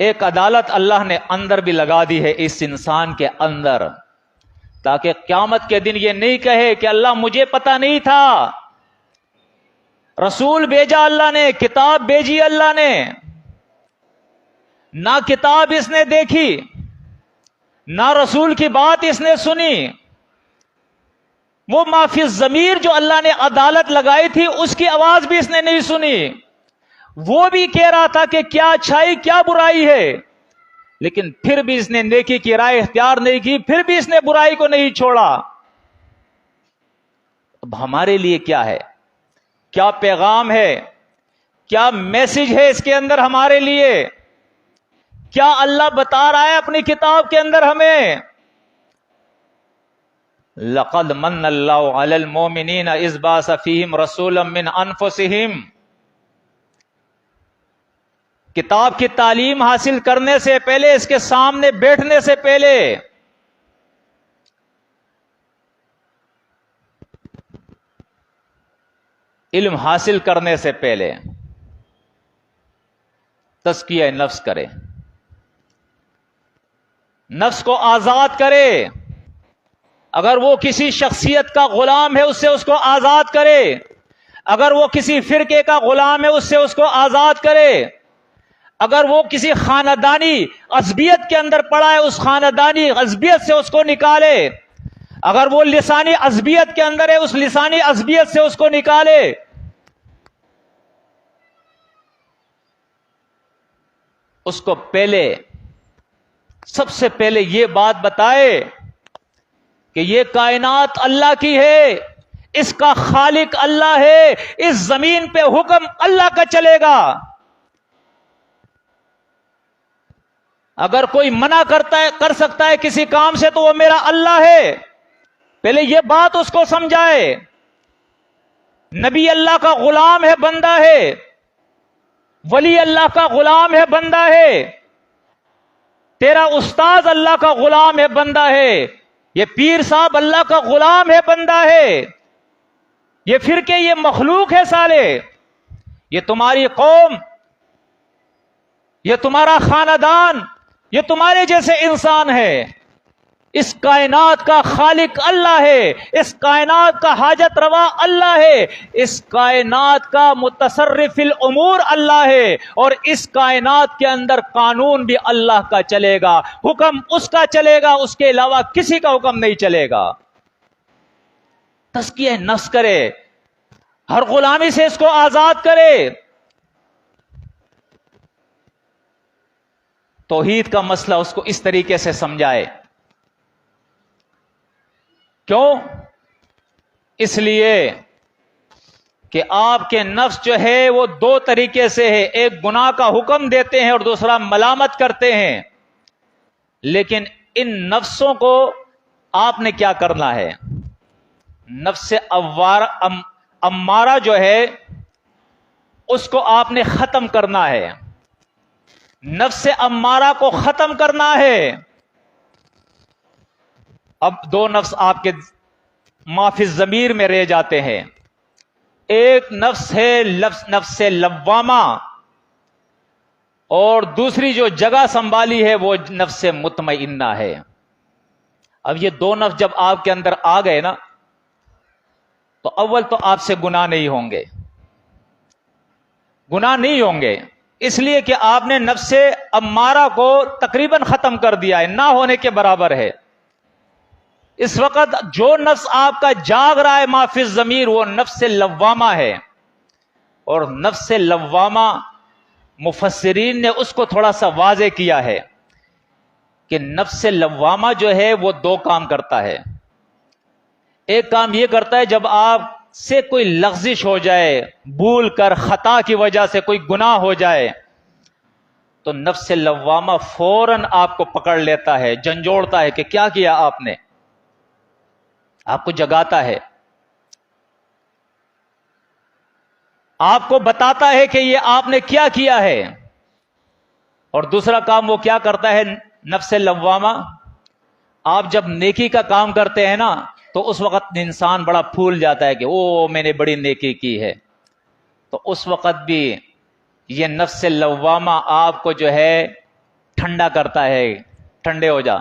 ایک عدالت اللہ نے اندر بھی لگا دی ہے اس انسان کے اندر، تاکہ قیامت کے دن یہ نہیں کہے کہ اللہ مجھے پتہ نہیں تھا، رسول بھیجا اللہ نے، کتاب بھیجی اللہ نے، نہ کتاب اس نے دیکھی، نہ رسول کی بات اس نے سنی۔ وہ معافی ضمیر جو اللہ نے عدالت لگائی تھی، اس کی آواز بھی اس نے نہیں سنی۔ وہ بھی کہہ رہا تھا کہ کیا اچھائی کیا برائی ہے، لیکن پھر بھی اس نے نیکی کی رائے اختیار نہیں کی، پھر بھی اس نے برائی کو نہیں چھوڑا۔ اب ہمارے لیے کیا ہے، کیا پیغام ہے، کیا میسج ہے اس کے اندر ہمارے لیے؟ کیا اللہ بتا رہا ہے اپنی کتاب کے اندر ہمیں؟ لقد من اللہ علی المؤمنین اذ بعث فیہم رسولا من انفسہم۔ کتاب کی تعلیم حاصل کرنے سے پہلے، اس کے سامنے بیٹھنے سے پہلے، علم حاصل کرنے سے پہلے تزکیہ نفس کرے، نفس کو آزاد کرے۔ اگر وہ کسی شخصیت کا غلام ہے، اس سے اس کو آزاد کرے۔ اگر وہ کسی فرقے کا غلام ہے، اس سے اس کو آزاد کرے۔ اگر وہ کسی خاندانی عصبیت کے اندر پڑا ہے، اس خاندانی عصبیت سے اس کو نکالے۔ اگر وہ لسانی عصبیت کے اندر ہے، اس لسانی عصبیت سے اس کو نکالے۔ اس کو پہلے، سب سے پہلے یہ بات بتائے کہ یہ کائنات اللہ کی ہے، اس کا خالق اللہ ہے، اس زمین پہ حکم اللہ کا چلے گا۔ اگر کوئی منع کر سکتا ہے کسی کام سے تو وہ میرا اللہ ہے۔ پہلے یہ بات اس کو سمجھائے۔ نبی اللہ کا غلام ہے، بندہ ہے، ولی اللہ کا غلام ہے، بندہ ہے، تیرا استاد اللہ کا غلام ہے، بندہ ہے، یہ پیر صاحب اللہ کا غلام ہے، بندہ ہے، یہ فرقے، یہ مخلوق ہے سالے، یہ تمہاری قوم، یہ تمہارا خاندان، یہ تمہارے جیسے انسان ہے۔ اس کائنات کا خالق اللہ ہے، اس کائنات کا حاجت روا اللہ ہے، اس کائنات کا متصرف الامور اللہ ہے، اور اس کائنات کے اندر قانون بھی اللہ کا چلے گا، حکم اس کا چلے گا، اس کے علاوہ کسی کا حکم نہیں چلے گا۔ تزکیہ نفس کرے، ہر غلامی سے اس کو آزاد کرے۔ توحید کا مسئلہ اس کو اس طریقے سے سمجھائے۔ کیوں؟ اس لیے کہ آپ کے نفس جو ہے وہ دو طریقے سے ہے، ایک گناہ کا حکم دیتے ہیں اور دوسرا ملامت کرتے ہیں۔ لیکن ان نفسوں کو آپ نے کیا کرنا ہے؟ نفس امارہ جو ہے اس کو آپ نے ختم کرنا ہے، نفس امارہ کو ختم کرنا ہے۔ اب دو نفس آپ کے معافی الضمیر میں رہ جاتے ہیں، ایک نفس ہے نفس لوامہ، اور دوسری جو جگہ سنبھالی ہے وہ نفس مطمئنہ ہے۔ اب یہ دو نفس جب آپ کے اندر آ گئے نا، تو اول تو آپ سے گناہ نہیں ہوں گے، گناہ نہیں ہوں گے، اس لیے کہ آپ نے نفس امارہ کو تقریباً ختم کر دیا ہے، نہ ہونے کے برابر ہے۔ اس وقت جو نفس آپ کا جاگ رہا ہے معافی الضمیر، وہ نفس لوامہ ہے، اور نفس لوامہ مفسرین نے اس کو تھوڑا سا واضح کیا ہے کہ نفس لوامہ جو ہے وہ دو کام کرتا ہے۔ ایک کام یہ کرتا ہے جب آپ سے کوئی لغزش ہو جائے، بھول کر خطا کی وجہ سے کوئی گناہ ہو جائے، تو نفس لوامہ فوراً آپ کو پکڑ لیتا ہے، جھنجھوڑتا ہے کہ کیا کیا آپ نے، آپ کو جگاتا ہے، آپ کو بتاتا ہے کہ یہ آپ نے کیا کیا ہے۔ اور دوسرا کام وہ کیا کرتا ہے نفس لوامہ؟ آپ جب نیکی کا کام کرتے ہیں نا، تو اس وقت انسان بڑا پھول جاتا ہے کہ او میں نے بڑی نیکی کی ہے، تو اس وقت بھی یہ نفس لوامہ آپ کو جو ہے ٹھنڈا کرتا ہے، ٹھنڈے ہو جا،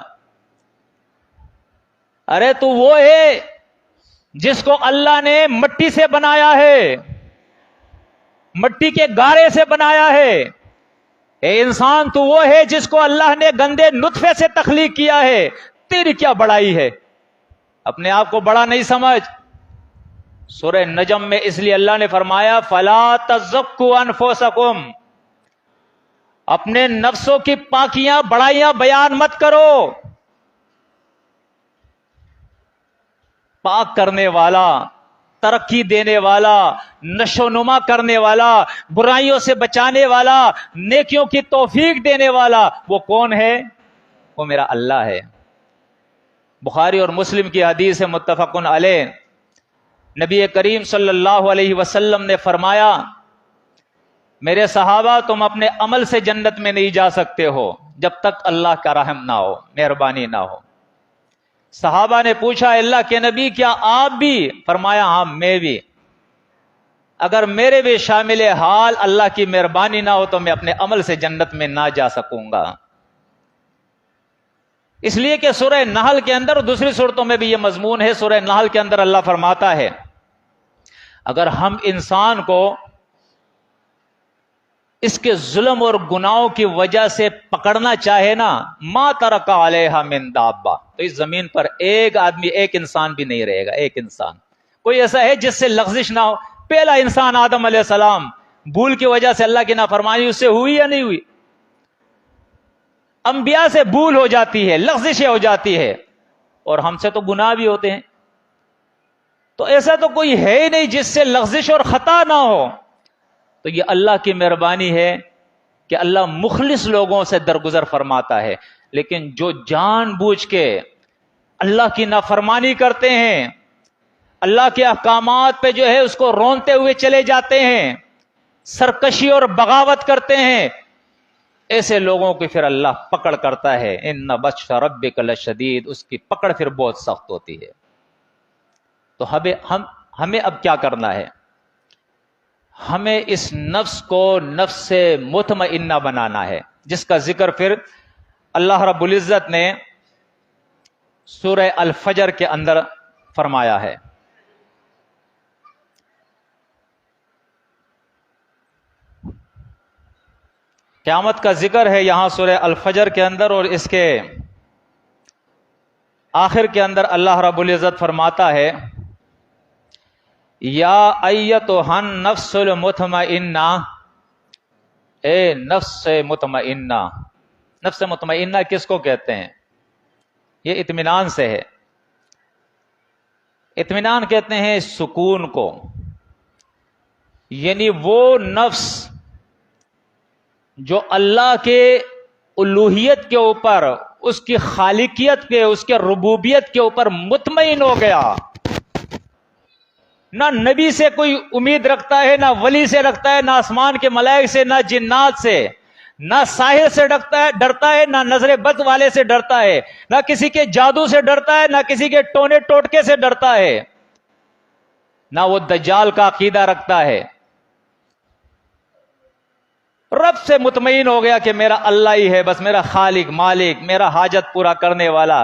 ارے تو وہ ہے جس کو اللہ نے مٹی سے بنایا ہے، مٹی کے گارے سے بنایا ہے۔ اے انسان تو وہ ہے جس کو اللہ نے گندے نطفے سے تخلیق کیا ہے، تیری کیا بڑائی ہے، اپنے آپ کو بڑا نہیں سمجھ۔ سورہ نجم میں اس لیے اللہ نے فرمایا فَلَا تَزَكُّوا أَنفُسَكُمْ، اپنے نفسوں کی پاکیاں بڑائیاں بیان مت کرو. پاک کرنے والا، ترقی دینے والا، نشو نما کرنے والا، برائیوں سے بچانے والا، نیکیوں کی توفیق دینے والا، وہ کون ہے؟ وہ میرا اللہ ہے. بخاری اور مسلم کی حدیث ہے متفق علیہ. نبی کریم صلی اللہ علیہ وسلم نے فرمایا، میرے صحابہ تم اپنے عمل سے جنت میں نہیں جا سکتے ہو جب تک اللہ کا رحم نہ ہو، مہربانی نہ ہو. صحابہ نے پوچھا اللہ کے نبی کیا آپ بھی؟ فرمایا ہاں میں بھی. اگر میرے بھی شامل حال اللہ کی مہربانی نہ ہو تو میں اپنے عمل سے جنت میں نہ جا سکوں گا. اس لیے کہ سورہ نحل کے اندر اور دوسری صورتوں میں بھی یہ مضمون ہے. سورہ نحل کے اندر اللہ فرماتا ہے اگر ہم انسان کو اس کے ظلم اور گناہوں کی وجہ سے پکڑنا چاہے نا، ما ترک علیہا من دابہ، تو اس زمین پر ایک آدمی، ایک انسان بھی نہیں رہے گا. ایک انسان کوئی ایسا ہے جس سے لغزش نہ ہو؟ پہلا انسان آدم علیہ السلام، بھول کی وجہ سے اللہ کی نافرمانی اس سے ہوئی یا نہیں ہوئی؟ انبیاء سے بھول ہو جاتی ہے، لغزشیں ہو جاتی ہے، اور ہم سے تو گناہ بھی ہوتے ہیں. تو ایسا تو کوئی ہے ہی نہیں جس سے لغزش اور خطا نہ ہو. تو یہ اللہ کی مہربانی ہے کہ اللہ مخلص لوگوں سے درگزر فرماتا ہے. لیکن جو جان بوجھ کے اللہ کی نافرمانی کرتے ہیں، اللہ کے احکامات پہ جو ہے اس کو رونتے ہوئے چلے جاتے ہیں، سرکشی اور بغاوت کرتے ہیں، ایسے لوگوں کی پھر اللہ پکڑ کرتا ہے. ان بطش ربک لشدید، اس کی پکڑ پھر بہت سخت ہوتی ہے. تو ہمیں اب کیا کرنا ہے؟ ہمیں اس نفس کو نفس سے مطمئنہ بنانا ہے، جس کا ذکر پھر اللہ رب العزت نے سورہ الفجر کے اندر فرمایا ہے. قیامت کا ذکر ہے یہاں سورہ الفجر کے اندر، اور اس کے آخر کے اندر اللہ رب العزت فرماتا ہے یا ایتھا النفس المطمئنہ، اے نفس مطمئنہ. نفس مطمئنہ کس کو کہتے ہیں؟ یہ اطمینان سے ہے. اطمینان کہتے ہیں سکون کو، یعنی وہ نفس جو اللہ کے الوہیت کے اوپر، اس کی خالقیت کے، اس کے ربوبیت کے اوپر مطمئن ہو گیا. نہ نبی سے کوئی امید رکھتا ہے، نہ ولی سے رکھتا ہے، نہ آسمان کے ملائک سے، نہ جنات سے، نہ ساحر سے ڈرتا ہے، نہ نظر بد والے سے ڈرتا ہے، نہ کسی کے جادو سے ڈرتا ہے، نہ کسی کے ٹونے ٹوٹکے سے ڈرتا ہے، نہ وہ دجال کا عقیدہ رکھتا ہے. رب سے مطمئن ہو گیا کہ میرا اللہ ہی ہے بس، میرا خالق مالک، میرا حاجت پورا کرنے والا،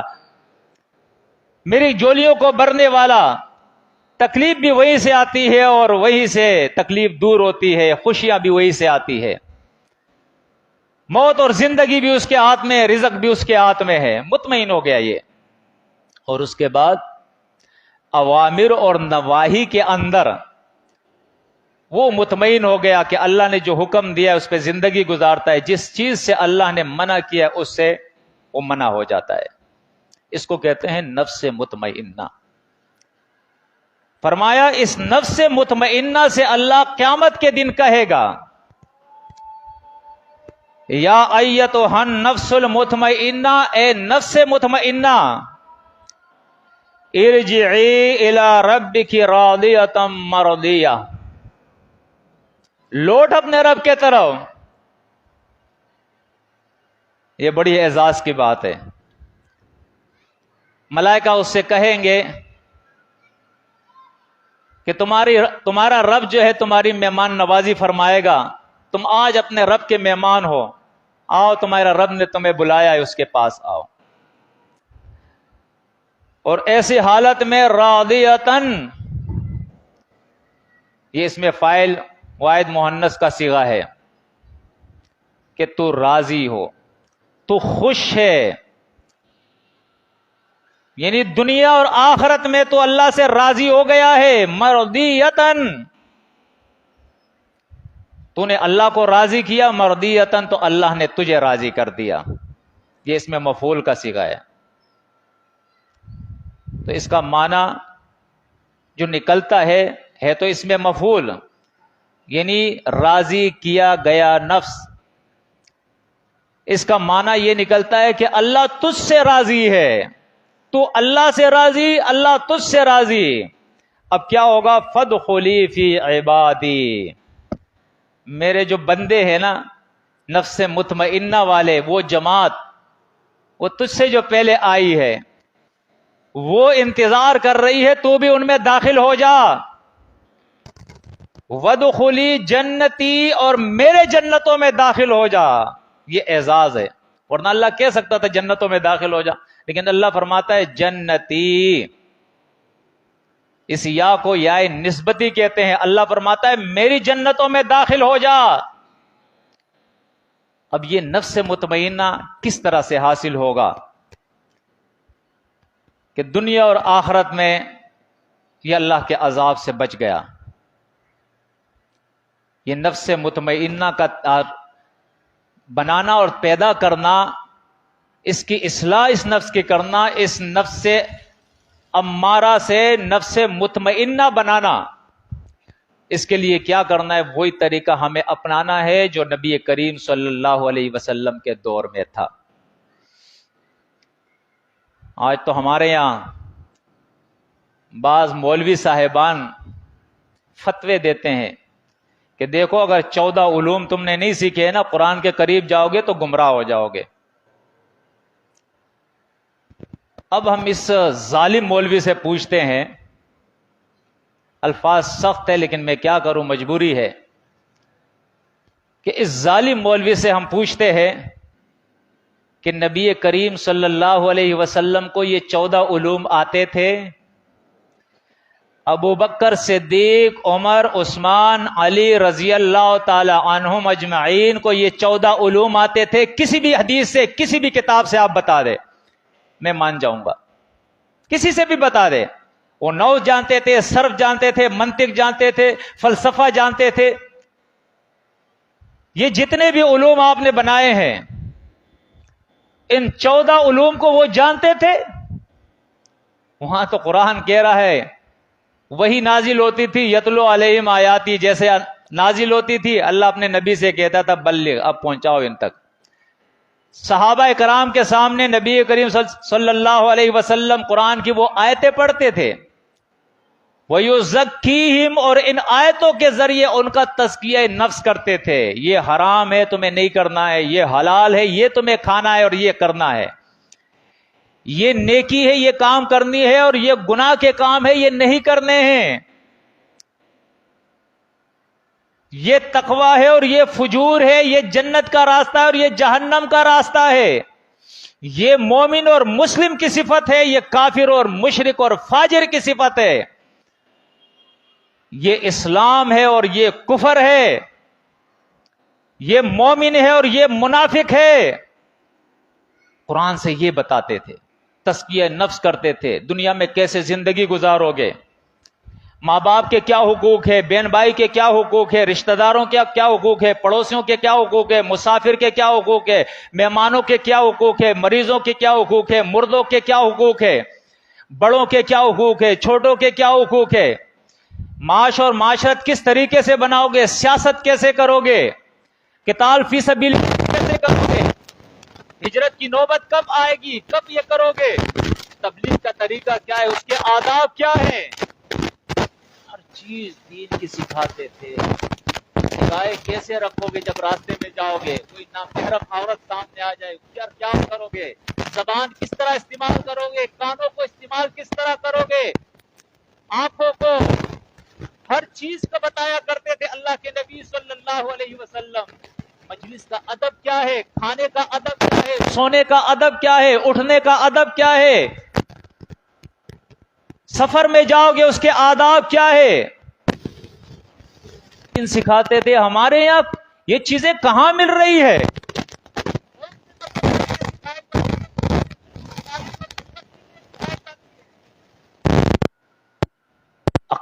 میری جولیوں کو بھرنے والا. تکلیف بھی وہیں سے آتی ہے اور وہیں سے تکلیف دور ہوتی ہے، خوشیاں بھی وہیں سے آتی ہے. موت اور زندگی بھی اس کے ہاتھ میں، رزق بھی اس کے ہاتھ میں ہے. مطمئن ہو گیا یہ. اور اس کے بعد اوامر اور نواہی کے اندر وہ مطمئن ہو گیا کہ اللہ نے جو حکم دیا ہے اس پہ زندگی گزارتا ہے، جس چیز سے اللہ نے منع کیا اس سے وہ منع ہو جاتا ہے. اس کو کہتے ہیں نفس مطمئنہ. فرمایا اس نفس مطمئنہ سے اللہ قیامت کے دن کہے گا یا ایتھا النفس المطمئنہ، اے نفس مطمئنہ، ارجعی الی ربک راضیۃ مرضیہ، لوٹ اپنے رب کے طرف. یہ بڑی اعزاز کی بات ہے. ملائکہ اس سے کہیں گے کہ تمہارا رب جو ہے تمہاری مہمان نوازی فرمائے گا، تم آج اپنے رب کے مہمان ہو، آؤ تمہارا رب نے تمہیں بلایا ہے، اس کے پاس آؤ. اور ایسی حالت میں راضیتن، یہ اس میں فاعل واحد مؤنث کا صیغہ ہے کہ تو راضی ہو، تو خوش ہے، یعنی دنیا اور آخرت میں تو اللہ سے راضی ہو گیا ہے. مرضیتن، تو نے اللہ کو راضی کیا مردیتن تو اللہ نے تجھے راضی کر دیا. یہ اس میں مفعول کا صیغہ ہے. تو اس کا معنی جو نکلتا ہے تو اس میں مفعول یعنی راضی کیا گیا نفس. اس کا معنی یہ نکلتا ہے کہ اللہ تجھ سے راضی ہے, تو اللہ سے راضی, اللہ تجھ سے راضی. اب کیا ہوگا؟ فادخلی فی عبادی, میرے جو بندے ہیں نا نفس مطمئنہ والے, وہ جماعت وہ تجھ سے جو پہلے آئی ہے وہ انتظار کر رہی ہے, تو بھی ان میں داخل ہو جا. وادخلی جنتی, اور میرے جنتوں میں داخل ہو جا. یہ اعزاز ہے, ورنہ اللہ کہہ سکتا تھا جنتوں میں داخل ہو جا, لیکن اللہ فرماتا ہے جنتی. اس یا کو یا نسبتی کہتے ہیں. اللہ فرماتا ہے میری جنتوں میں داخل ہو جا. اب یہ نفس مطمئنہ کس طرح سے حاصل ہوگا کہ دنیا اور آخرت میں یہ اللہ کے عذاب سے بچ گیا؟ یہ نفس مطمئنہ کا بنانا اور پیدا کرنا, اس کی اصلاح اس نفس کی کرنا, اس نفس سے امارہ سے نفس مطمئنہ بنانا, اس کے لیے کیا کرنا ہے؟ وہی طریقہ ہمیں اپنانا ہے جو نبی کریم صلی اللہ علیہ وسلم کے دور میں تھا. آج تو ہمارے یہاں بعض مولوی صاحبان فتوے دیتے ہیں کہ دیکھو اگر 14 علوم تم نے نہیں سیکھے نا, قرآن کے قریب جاؤ گے تو گمراہ ہو جاؤ گے. اب ہم اس ظالم مولوی سے پوچھتے ہیں, الفاظ سخت ہے لیکن میں کیا کروں, مجبوری ہے, کہ اس ظالم مولوی سے ہم پوچھتے ہیں کہ نبی کریم صلی اللہ علیہ وسلم کو یہ 14 علوم آتے تھے؟ ابو بکر صدیق, عمر, عثمان, علی رضی اللہ تعالی عنہم اجمعین کو یہ 14 علوم آتے تھے؟ کسی بھی حدیث سے, کسی بھی کتاب سے آپ بتا دے, میں مان جاؤں گا. کسی سے بھی بتا دے. وہ نحو جانتے تھے, صرف جانتے تھے, منطق جانتے تھے, فلسفہ جانتے تھے. یہ جتنے بھی علوم آپ نے بنائے ہیں ان 14 علوم کو وہ جانتے تھے؟ وہاں تو قرآن کہہ رہا ہے وہی نازل ہوتی تھی, یتلو علیہم آیاتی, جیسے نازل ہوتی تھی اللہ اپنے نبی سے کہتا تھا بلغ, اب پہنچاؤ ان تک. صحابہ کرام کے سامنے نبی کریم صلی اللہ علیہ وسلم قرآن کی وہ آیتیں پڑھتے تھے, وَيُزَكِّيهِمْ, اور ان آیتوں کے ذریعے ان کا تزکیہ نفس کرتے تھے. یہ حرام ہے تمہیں نہیں کرنا ہے, یہ حلال ہے یہ تمہیں کھانا ہے اور یہ کرنا ہے, یہ نیکی ہے یہ کام کرنی ہے اور یہ گناہ کے کام ہے یہ نہیں کرنے ہیں, یہ تقوی ہے اور یہ فجور ہے, یہ جنت کا راستہ ہے اور یہ جہنم کا راستہ ہے, یہ مومن اور مسلم کی صفت ہے, یہ کافر اور مشرک اور فاجر کی صفت ہے, یہ اسلام ہے اور یہ کفر ہے, یہ مومن ہے اور یہ منافق ہے. قرآن سے یہ بتاتے تھے, تزکیہ نفس کرتے تھے. دنیا میں کیسے زندگی گزارو گے, ماں باپ کے کیا حقوق ہے, بہن بھائی کے کیا حقوق ہے, رشتہ داروں کے کیا حقوق ہے, پڑوسیوں کے کیا حقوق ہے, مسافر کے کیا حقوق ہے, مہمانوں کے کیا حقوق ہے, مریضوں کے کیا حقوق ہے, مردوں کے کیا حقوق ہے, بڑوں کے کیا حقوق ہے, چھوٹوں کے کیا حقوق ہے, معاش اور معاشرت کس طریقے سے بناؤ گے, سیاست کیسے کرو گے, قتال فی سبیل کیسے کرو گے, ہجرت کی نوبت کب آئے گی, کب یہ کرو گے, تبلیغ کا طریقہ کیا ہے, اس کے آداب کیا ہیں, ہر چیز دین کی سکھاتے تھے. گائے کیسے رکھو گے جب راستے میں جاؤ گے, کوئی نامحرم عورت سامنے آ جائے کیا کرو گے, زبان کس طرح استعمال کرو گے, کانوں کو استعمال کس طرح کرو گے, آنکھوں کو, ہر چیز کا بتایا کرتے تھے اللہ کے نبی صلی اللہ علیہ وسلم. مجلس کا ادب کیا ہے, کھانے کا ادب کیا ہے, سونے کا ادب کیا ہے, اٹھنے کا ادب کیا ہے, سفر میں جاؤ گے اس کے آداب کیا ہے, ان سکھاتے تھے. ہمارے یہاں یہ چیزیں کہاں مل رہی ہے؟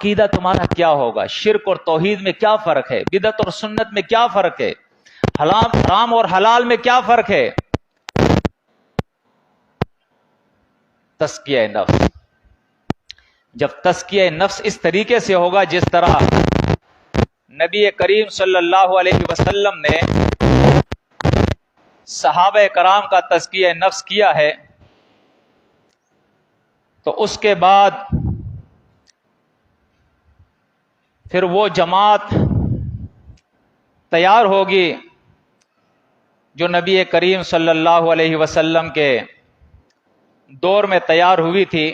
عقیدہ تمہارا کیا ہوگا، شرک اور توحید میں کیا فرق ہے، بدعت اور سنت میں کیا فرق ہے، حرام اور حلال میں کیا فرق ہے؟ تزکیہ نفس. جب تزکیہ نفس اس طریقے سے ہوگا جس طرح نبی کریم صلی اللہ علیہ وسلم نے صحابہ کرام کا تزکیہ نفس کیا ہے، تو اس کے بعد پھر وہ جماعت تیار ہوگی جو نبی کریم صلی اللہ علیہ وسلم کے دور میں تیار ہوئی تھی.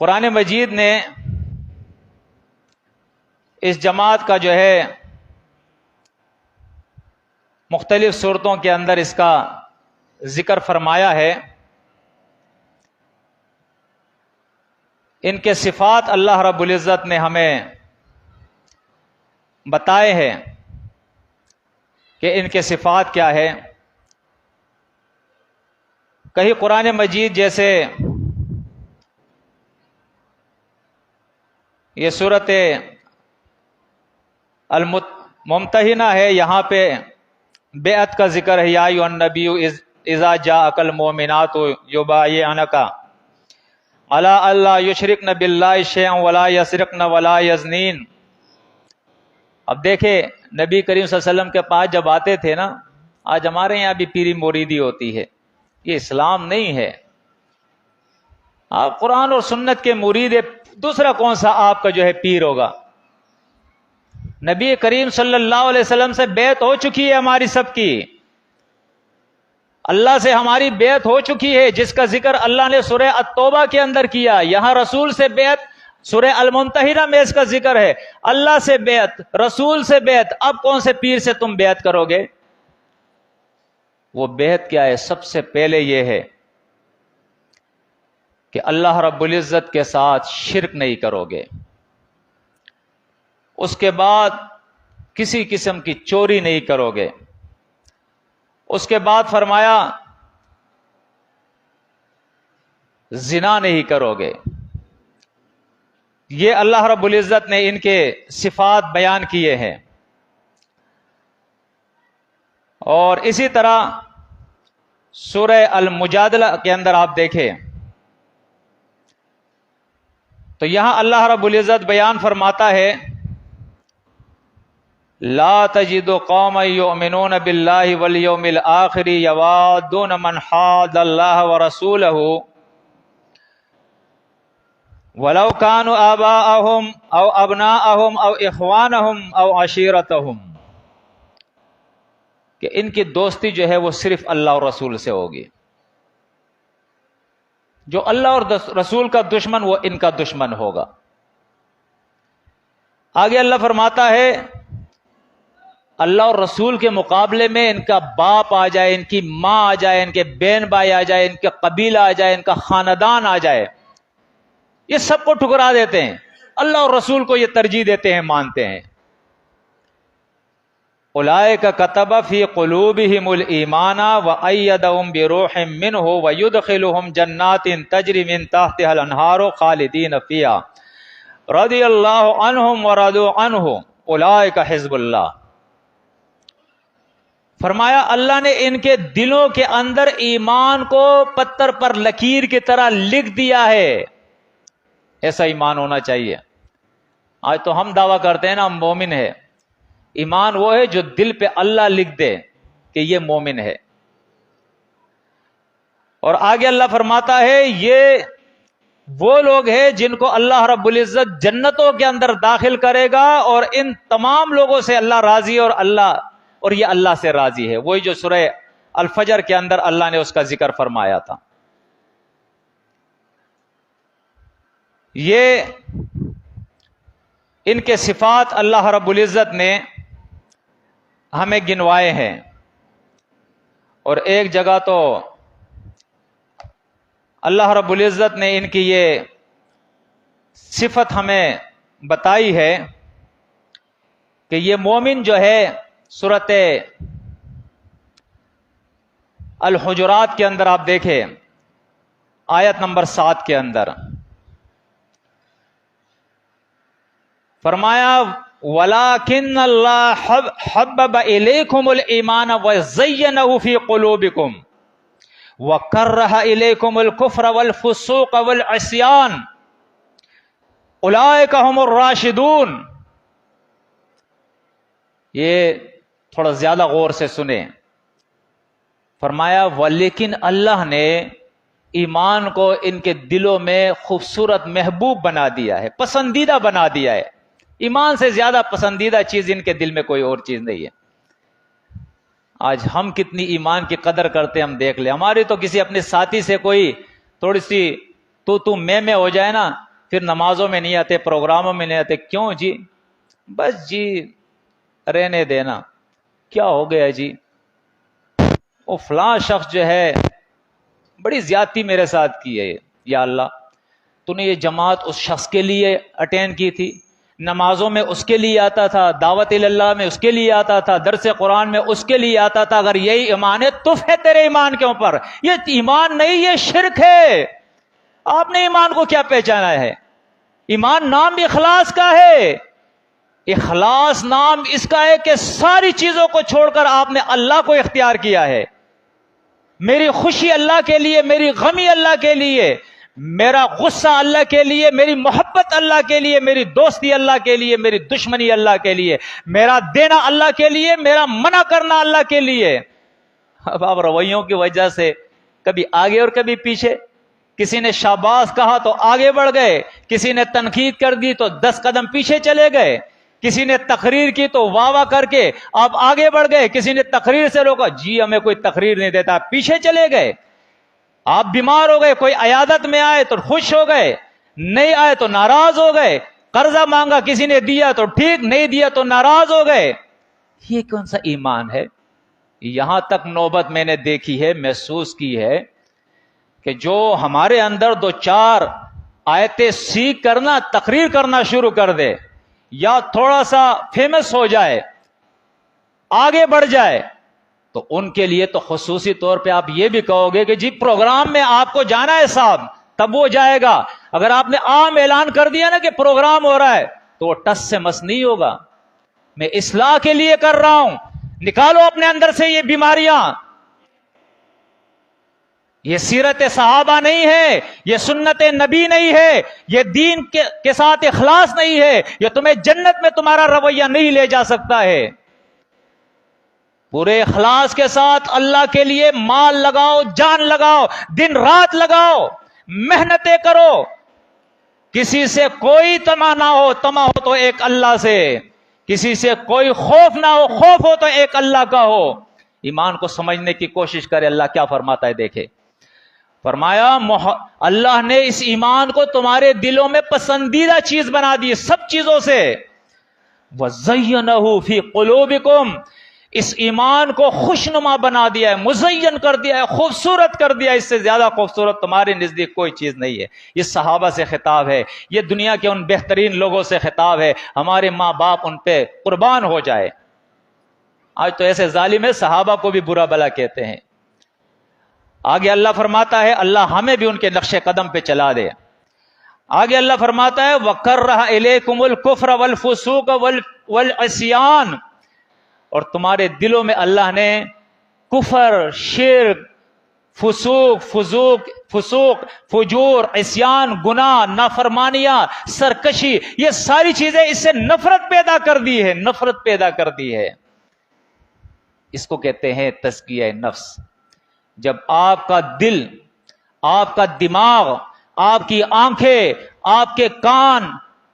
قرآن مجید نے اس جماعت کا جو ہے مختلف صورتوں کے اندر اس کا ذکر فرمایا ہے. ان کے صفات اللہ رب العزت نے ہمیں بتائے ہیں کہ ان کے صفات کیا ہے. کہیں قرآن مجید جیسے یہ سورت الممتحنہ ہے، یہاں پہ بیعت کا ذکر ہے، یا ایھا النبی اذا جاءک المؤمنات یبایعنک علی الا یشرکن باللہ شیئا ولا یسرقن ولا یزنین. اب دیکھیں نبی کریم صلی اللہ علیہ وسلم کے پاس جب آتے تھے نا، آج ہمارے یہاں بھی پیری موریدی ہوتی ہے، یہ اسلام نہیں ہے. آپ قرآن اور سنت کے مرید، دوسرا کون سا آپ کا جو ہے پیر ہوگا؟ نبی کریم صلی اللہ علیہ وسلم سے بیعت ہو چکی ہے ہماری سب کی، اللہ سے ہماری بیعت ہو چکی ہے، جس کا ذکر اللہ نے سورہ التوبہ کے اندر کیا. یہاں رسول سے بیعت سورہ الممتحنہ میں اس کا ذکر ہے. اللہ سے بیعت، رسول سے بیعت، اب کون سے پیر سے تم بیعت کرو گے؟ وہ بیعت کیا ہے؟ سب سے پہلے یہ ہے کہ اللہ رب العزت کے ساتھ شرک نہیں کرو گے. اس کے بعد کسی قسم کی چوری نہیں کرو گے. اس کے بعد فرمایا زنا نہیں کرو گے. یہ اللہ رب العزت نے ان کے صفات بیان کیے ہیں. اور اسی طرح سورہ المجادلہ کے اندر آپ دیکھیں تو یہاں اللہ رب العزت بیان فرماتا ہے لا تجد قوما یؤمنون باللہ والیوم الآخر یوادون من حاد اللہ ورسولہ ولو كانوا آباءهم او ابناءهم او اخوانهم او عشیرتهم، کہ ان کی دوستی جو ہے وہ صرف اللہ اور رسول سے ہوگی. جو اللہ اور رسول کا دشمن وہ ان کا دشمن ہوگا. آگے اللہ فرماتا ہے اللہ اور رسول کے مقابلے میں ان کا باپ آ جائے، ان کی ماں آ جائے، ان کے بہن بھائی آ جائے، ان کا قبیلہ آ جائے، ان کا خاندان آ جائے، یہ سب کو ٹھکرا دیتے ہیں. اللہ اور رسول کو یہ ترجیح دیتے ہیں، مانتے ہیں. اولئک کتب فی قلوبہم الایمان وایدہم بروح منہ ویدخلہم جنات تجری من تحتہا الانہار خالدین فیہا رضی اللہ عنہم ورضوا عنہ اولئک حزب اللہ. فرمایا اللہ نے ان کے دلوں کے اندر ایمان کو پتھر پر لکیر کی طرح لکھ دیا ہے. ایسا ایمان ہونا چاہیے. آج تو ہم دعویٰ کرتے ہیں نا ہم مومن ہے. ایمان وہ ہے جو دل پہ اللہ لکھ دے کہ یہ مومن ہے. اور آگے اللہ فرماتا ہے یہ وہ لوگ ہیں جن کو اللہ رب العزت جنتوں کے اندر داخل کرے گا، اور ان تمام لوگوں سے اللہ راضی ہے، اور یہ اللہ سے راضی ہے. وہی جو سورہ الفجر کے اندر اللہ نے اس کا ذکر فرمایا تھا. یہ ان کے صفات اللہ رب العزت نے ہمیں گنوائے ہیں. اور ایک جگہ تو اللہ رب العزت نے ان کی یہ صفت ہمیں بتائی ہے کہ یہ مومن جو ہے سورۃ الحجرات کے اندر آپ دیکھیں آیت نمبر 7 کے اندر فرمایا وَلَٰكِنَّ اللَّهَ حَبَّبَ إِلَيْكُمُ الْإِيمَانَ وَزَيَّنَهُ فِي قُلُوبِكُمْ وَكَرَّهَ إِلَيْكُمُ الْكُفْرَ وَالْفُسُوقَ وَالْعِصْيَانَ أُولَٰئِكَ هُمُ الرَّاشِدُونَ. یہ تھوڑا زیادہ غور سے سنیں. فرمایا ولیکن اللہ نے ایمان کو ان کے دلوں میں خوبصورت محبوب بنا دیا ہے، پسندیدہ بنا دیا ہے. ایمان سے زیادہ پسندیدہ چیز ان کے دل میں کوئی اور چیز نہیں ہے. آج ہم کتنی ایمان کی قدر کرتے ہیں ہم دیکھ لیں. ہماری تو کسی اپنے ساتھی سے کوئی تھوڑی سی تو میں ہو جائے نا، پھر نمازوں میں نہیں آتے، پروگراموں میں نہیں آتے. کیوں جی؟ بس جی رہنے دینا. کیا ہو گیا جی؟ وہ فلاں شخص جو ہے بڑی زیادتی میرے ساتھ کی ہے. یا اللہ، تو نے یہ جماعت اس شخص کے لیے اٹینڈ کی تھی، نمازوں میں اس کے لیے آتا تھا، دعوت اللہ میں اس کے لیے آتا تھا، درس قرآن میں اس کے لیے آتا تھا. اگر یہی ایمان ہے تف ہے تیرے ایمان کے اوپر. یہ ایمان نہیں، یہ شرک ہے. آپ نے ایمان کو کیا پہچانا ہے؟ ایمان نام اخلاص کا ہے. اخلاص نام اس کا ہے کہ ساری چیزوں کو چھوڑ کر آپ نے اللہ کو اختیار کیا ہے. میری خوشی اللہ کے لیے، میری غمی اللہ کے لیے، میرا غصہ اللہ کے لیے، میری محبت اللہ کے لیے، میری دوستی اللہ کے لیے، میری دشمنی اللہ کے لیے، میرا دینا اللہ کے لیے، میرا منع کرنا اللہ کے لیے. اب آپ رویوں کی وجہ سے کبھی آگے اور کبھی پیچھے. کسی نے شاباش کہا تو آگے بڑھ گئے، کسی نے تنقید کر دی تو 10 قدم پیچھے چلے گئے، کسی نے تقریر کی تو واہ واہ کر کے آپ آگے بڑھ گئے، کسی نے تقریر سے روکا، جی ہمیں کوئی تقریر نہیں دیتا، پیچھے چلے گئے. آپ بیمار ہو گئے، کوئی عیادت میں آئے تو خوش ہو گئے، نہیں آئے تو ناراض ہو گئے. قرضہ مانگا کسی نے دیا تو ٹھیک، نہیں دیا تو ناراض ہو گئے. یہ کون سا ایمان ہے؟ یہاں تک نوبت میں نے دیکھی ہے، محسوس کی ہے کہ جو ہمارے اندر 2-4 آیتیں سیکھ کرنا تقریر کرنا شروع کر دے، یا تھوڑا سا فیمس ہو جائے، آگے بڑھ جائے، تو ان کے لیے تو خصوصی طور پہ آپ یہ بھی کہو گے کہ جی پروگرام میں آپ کو جانا ہے صاحب، تب وہ جائے گا. اگر آپ نے عام اعلان کر دیا نا کہ پروگرام ہو رہا ہے تو وہ ٹس سے مس نہیں ہوگا. میں اصلاح کے لیے کر رہا ہوں، نکالو اپنے اندر سے یہ بیماریاں. یہ سیرت صحابہ نہیں ہے، یہ سنت نبی نہیں ہے، یہ دین کے ساتھ اخلاص نہیں ہے، یہ تمہیں جنت میں تمہارا رویہ نہیں لے جا سکتا ہے. پورے اخلاص کے ساتھ اللہ کے لیے مال لگاؤ، جان لگاؤ، دن رات لگاؤ، محنتیں کرو. کسی سے کوئی طمع نہ ہو، طمع ہو تو ایک اللہ سے. کسی سے کوئی خوف نہ ہو، خوف ہو تو ایک اللہ کا ہو. ایمان کو سمجھنے کی کوشش کرے. اللہ کیا فرماتا ہے دیکھے. فرمایا اللہ نے اس ایمان کو تمہارے دلوں میں پسندیدہ چیز بنا دی سب چیزوں سے. وَزَيَّنَهُ فِي قُلُوبِكُمْ، اس ایمان کو خوشنما بنا دیا ہے، مزین کر دیا ہے، خوبصورت کر دیا ہے. اس سے زیادہ خوبصورت تمہارے نزدیک کوئی چیز نہیں ہے. یہ صحابہ سے خطاب ہے، یہ دنیا کے ان بہترین لوگوں سے خطاب ہے. ہمارے ماں باپ ان پہ قربان ہو جائے. آج تو ایسے ظالم ہے صحابہ کو بھی برا بلا کہتے ہیں. آگے اللہ فرماتا ہے اللہ ہمیں بھی ان کے نقش قدم پہ چلا دے. آگے اللہ فرماتا ہے وَكَرَّهَ إِلَيْكُمُ الْكُفْرَ وَالْفُسُوقَ وَالْعِصْيَانَ، اور تمہارے دلوں میں اللہ نے کفر، شرک، فسوق، فجور، عصیان، گناہ، نافرمانیاں، سرکشی، یہ ساری چیزیں اس سے نفرت پیدا کر دی ہے. نفرت پیدا کر دی ہے. اس کو کہتے ہیں تزکیہ نفس. جب آپ کا دل، آپ کا دماغ، آپ کی آنکھیں، آپ کے کان،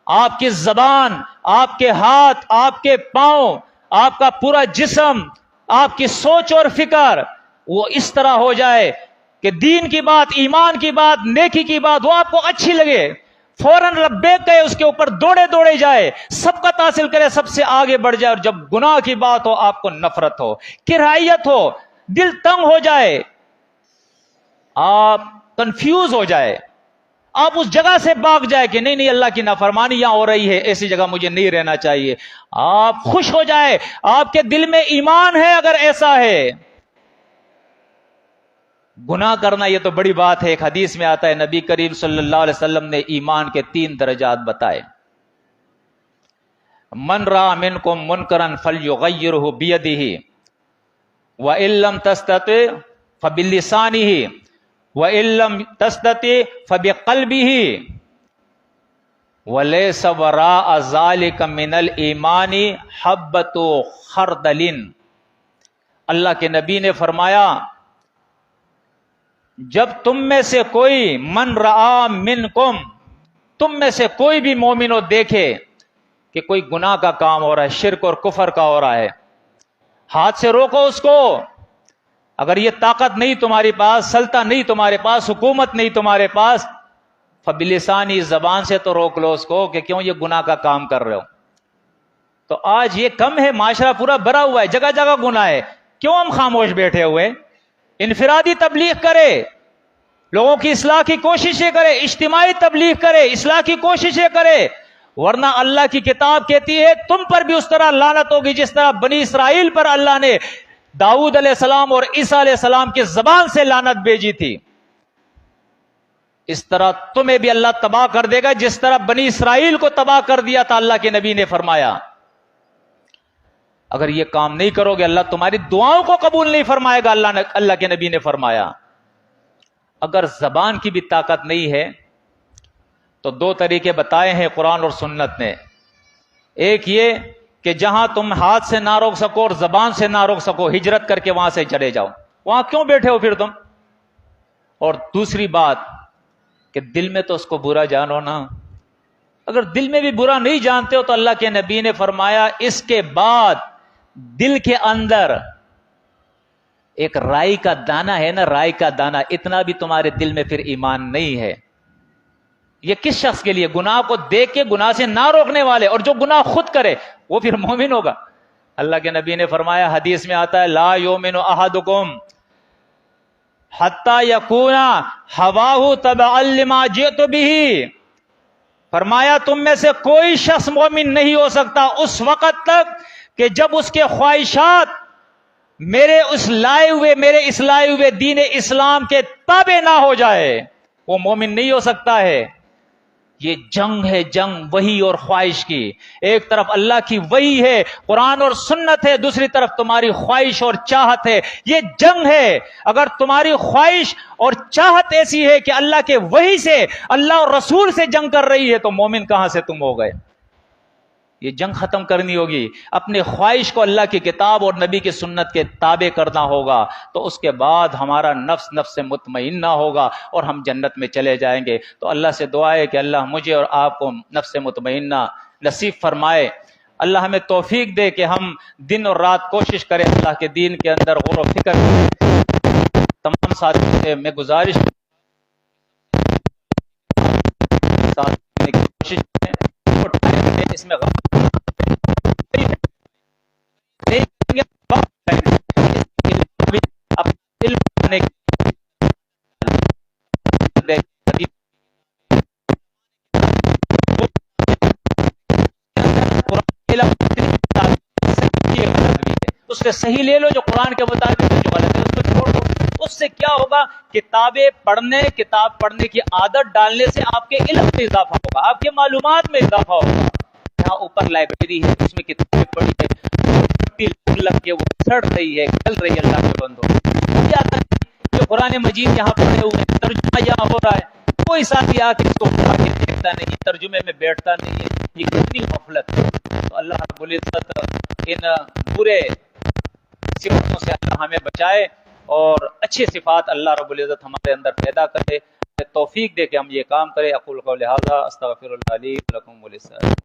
آپ کی زبان، آپ کے ہاتھ، آپ کے پاؤں، آپ کا پورا جسم، آپ کی سوچ اور فکر وہ اس طرح ہو جائے کہ دین کی بات، ایمان کی بات، نیکی کی بات وہ آپ کو اچھی لگے، فوراً لبیک کہے، اس کے اوپر دوڑے جائے، سبقت حاصل کرے، سب سے آگے بڑھ جائے. اور جب گناہ کی بات ہو آپ کو نفرت ہو، کراہیت ہو، دل تنگ ہو جائے، آپ کنفیوز ہو جائے، آپ اس جگہ سے بھاگ جائے کہ نہیں اللہ کی نافرمانی یہاں ہو رہی ہے، ایسی جگہ مجھے نہیں رہنا چاہیے. آپ خوش ہو جائے، آپ کے دل میں ایمان ہے. اگر ایسا ہے، گناہ کرنا یہ تو بڑی بات ہے. ایک حدیث میں آتا ہے نبی کریم صلی اللہ علیہ وسلم نے ایمان کے 3 درجات بتائے. من را منکم منکرا فلیغیرہ بیدہ وَإِن لَّمْ تَسْتَطِعْ فَبِلِّسَانِهِ وَإِن لَّمْ تَسْتَطِعْ فَبِقَلْبِهِ وَلَيْسَ وَرَاءَ ذَلِكَ مِنَ الْإِيمَانِ حَبَّةُ خَرْدَلٍ۔ اللہ کے نبی نے فرمایا جب تم میں سے کوئی من رآ منکم، تم میں سے کوئی بھی مومنو دیکھے کہ کوئی گناہ کا کام ہو رہا ہے، شرک اور کفر کا ہو رہا ہے، ہاتھ سے روکو اس کو۔ اگر یہ طاقت نہیں تمہارے پاس، سلطہ نہیں تمہارے پاس، حکومت نہیں تمہارے پاس، فبلسانی، زبان سے تو روک لو اس کو کہ کیوں یہ گناہ کا کام کر رہے ہو۔ تو آج یہ کم ہے، معاشرہ پورا بھرا ہوا ہے، جگہ جگہ گناہ ہے، کیوں ہم خاموش بیٹھے ہوئے؟ انفرادی تبلیغ کرے، لوگوں کی اصلاح کی کوششیں کرے، اجتماعی تبلیغ کرے، اصلاح کی کوششیں کرے، ورنہ اللہ کی کتاب کہتی ہے تم پر بھی اس طرح لعنت ہوگی جس طرح بنی اسرائیل پر اللہ نے داؤد علیہ السلام اور عیسیٰ علیہ السلام کی زبان سے لعنت بھیجی تھی، اس طرح تمہیں بھی اللہ تباہ کر دے گا جس طرح بنی اسرائیل کو تباہ کر دیا تھا۔ اللہ کے نبی نے فرمایا اگر یہ کام نہیں کرو گے اللہ تمہاری دعاؤں کو قبول نہیں فرمائے گا۔ اللہ کے نبی نے فرمایا اگر زبان کی بھی طاقت نہیں ہے تو دو طریقے بتائے ہیں قرآن اور سنت نے، ایک یہ کہ جہاں تم ہاتھ سے نہ روک سکو اور زبان سے نہ روک سکو، ہجرت کر کے وہاں سے چلے جاؤ، وہاں کیوں بیٹھے ہو پھر تم؟ اور دوسری بات کہ دل میں تو اس کو برا جانو نا، اگر دل میں بھی برا نہیں جانتے ہو تو اللہ کے نبی نے فرمایا اس کے بعد دل کے اندر ایک رائی کا دانہ ہے نا، رائی کا دانہ، اتنا بھی تمہارے دل میں پھر ایمان نہیں ہے۔ یہ کس شخص کے لیے؟ گناہ کو دیکھ کے گناہ سے نہ روکنے والے، اور جو گناہ خود کرے وہ پھر مومن ہوگا۔ اللہ کے نبی نے فرمایا حدیث میں آتا ہے لا یؤمن احدکم حتی یکون ہواہ تبعا لما جئت بہ، فرمایا تم میں سے کوئی شخص مومن نہیں ہو سکتا اس وقت تک کہ جب اس کے خواہشات میرے اس لائے ہوئے دین اسلام کے تابع نہ ہو جائے، وہ مومن نہیں ہو سکتا ہے۔ یہ جنگ ہے، جنگ وحی اور خواہش کی، ایک طرف اللہ کی وحی ہے، قرآن اور سنت ہے، دوسری طرف تمہاری خواہش اور چاہت ہے، یہ جنگ ہے۔ اگر تمہاری خواہش اور چاہت ایسی ہے کہ اللہ کے وحی سے، اللہ اور رسول سے جنگ کر رہی ہے تو مومن کہاں سے تم ہو گئے؟ یہ جنگ ختم کرنی ہوگی، اپنے خواہش کو اللہ کی کتاب اور نبی کی سنت کے تابع کرنا ہوگا، تو اس کے بعد ہمارا نفس سے مطمئنہ ہوگا اور ہم جنت میں چلے جائیں گے۔ تو اللہ سے دعا ہے کہ اللہ مجھے اور آپ کو نفس مطمئنہ نصیب فرمائے، اللہ ہمیں توفیق دے کہ ہم دن اور رات کوشش کریں اللہ کے دین کے اندر غور و فکر کریں۔ تمام ساتھیوں سے میں گزارش کوشش کریں اس میں اس سے صحیح لے لو جو قرآن کے مطابق ہے، جو غلط ہے اس کو چھوڑ دو۔ اس سے کیا ہوگا؟ کتاب پڑھنے کی عادت ڈالنے سے آپ کے علم میں اضافہ ہوگا، آپ کے معلومات میں اضافہ ہوگا۔ یہاں اوپر لائبریری ہے، اس میں کتابیں پڑھی ہے، لگ کے وہ سڑ رہی ہے، گل رہی ہے، اللہ کے بندو جو قرآن مجید یہاں پڑھے ہوئے ہیں، ترجمہ یہاں ہو رہا ہے، کوئی ساتھی آ کے اس کو پڑھا کے دیکھتا نہیں، ترجمے میں بیٹھتا نہیں ہے، یہ کتنی غفلت ہے۔ تو اللہ رب العزت ان برے صفاتوں سے اللہ ہمیں بچائے اور اچھی صفات اللہ رب العزت ہمارے اندر پیدا کرے، توفیق دے کہ ہم یہ کام کریں۔ اقول قولی ھذا استغفر اللہ لی ولکم ولسائر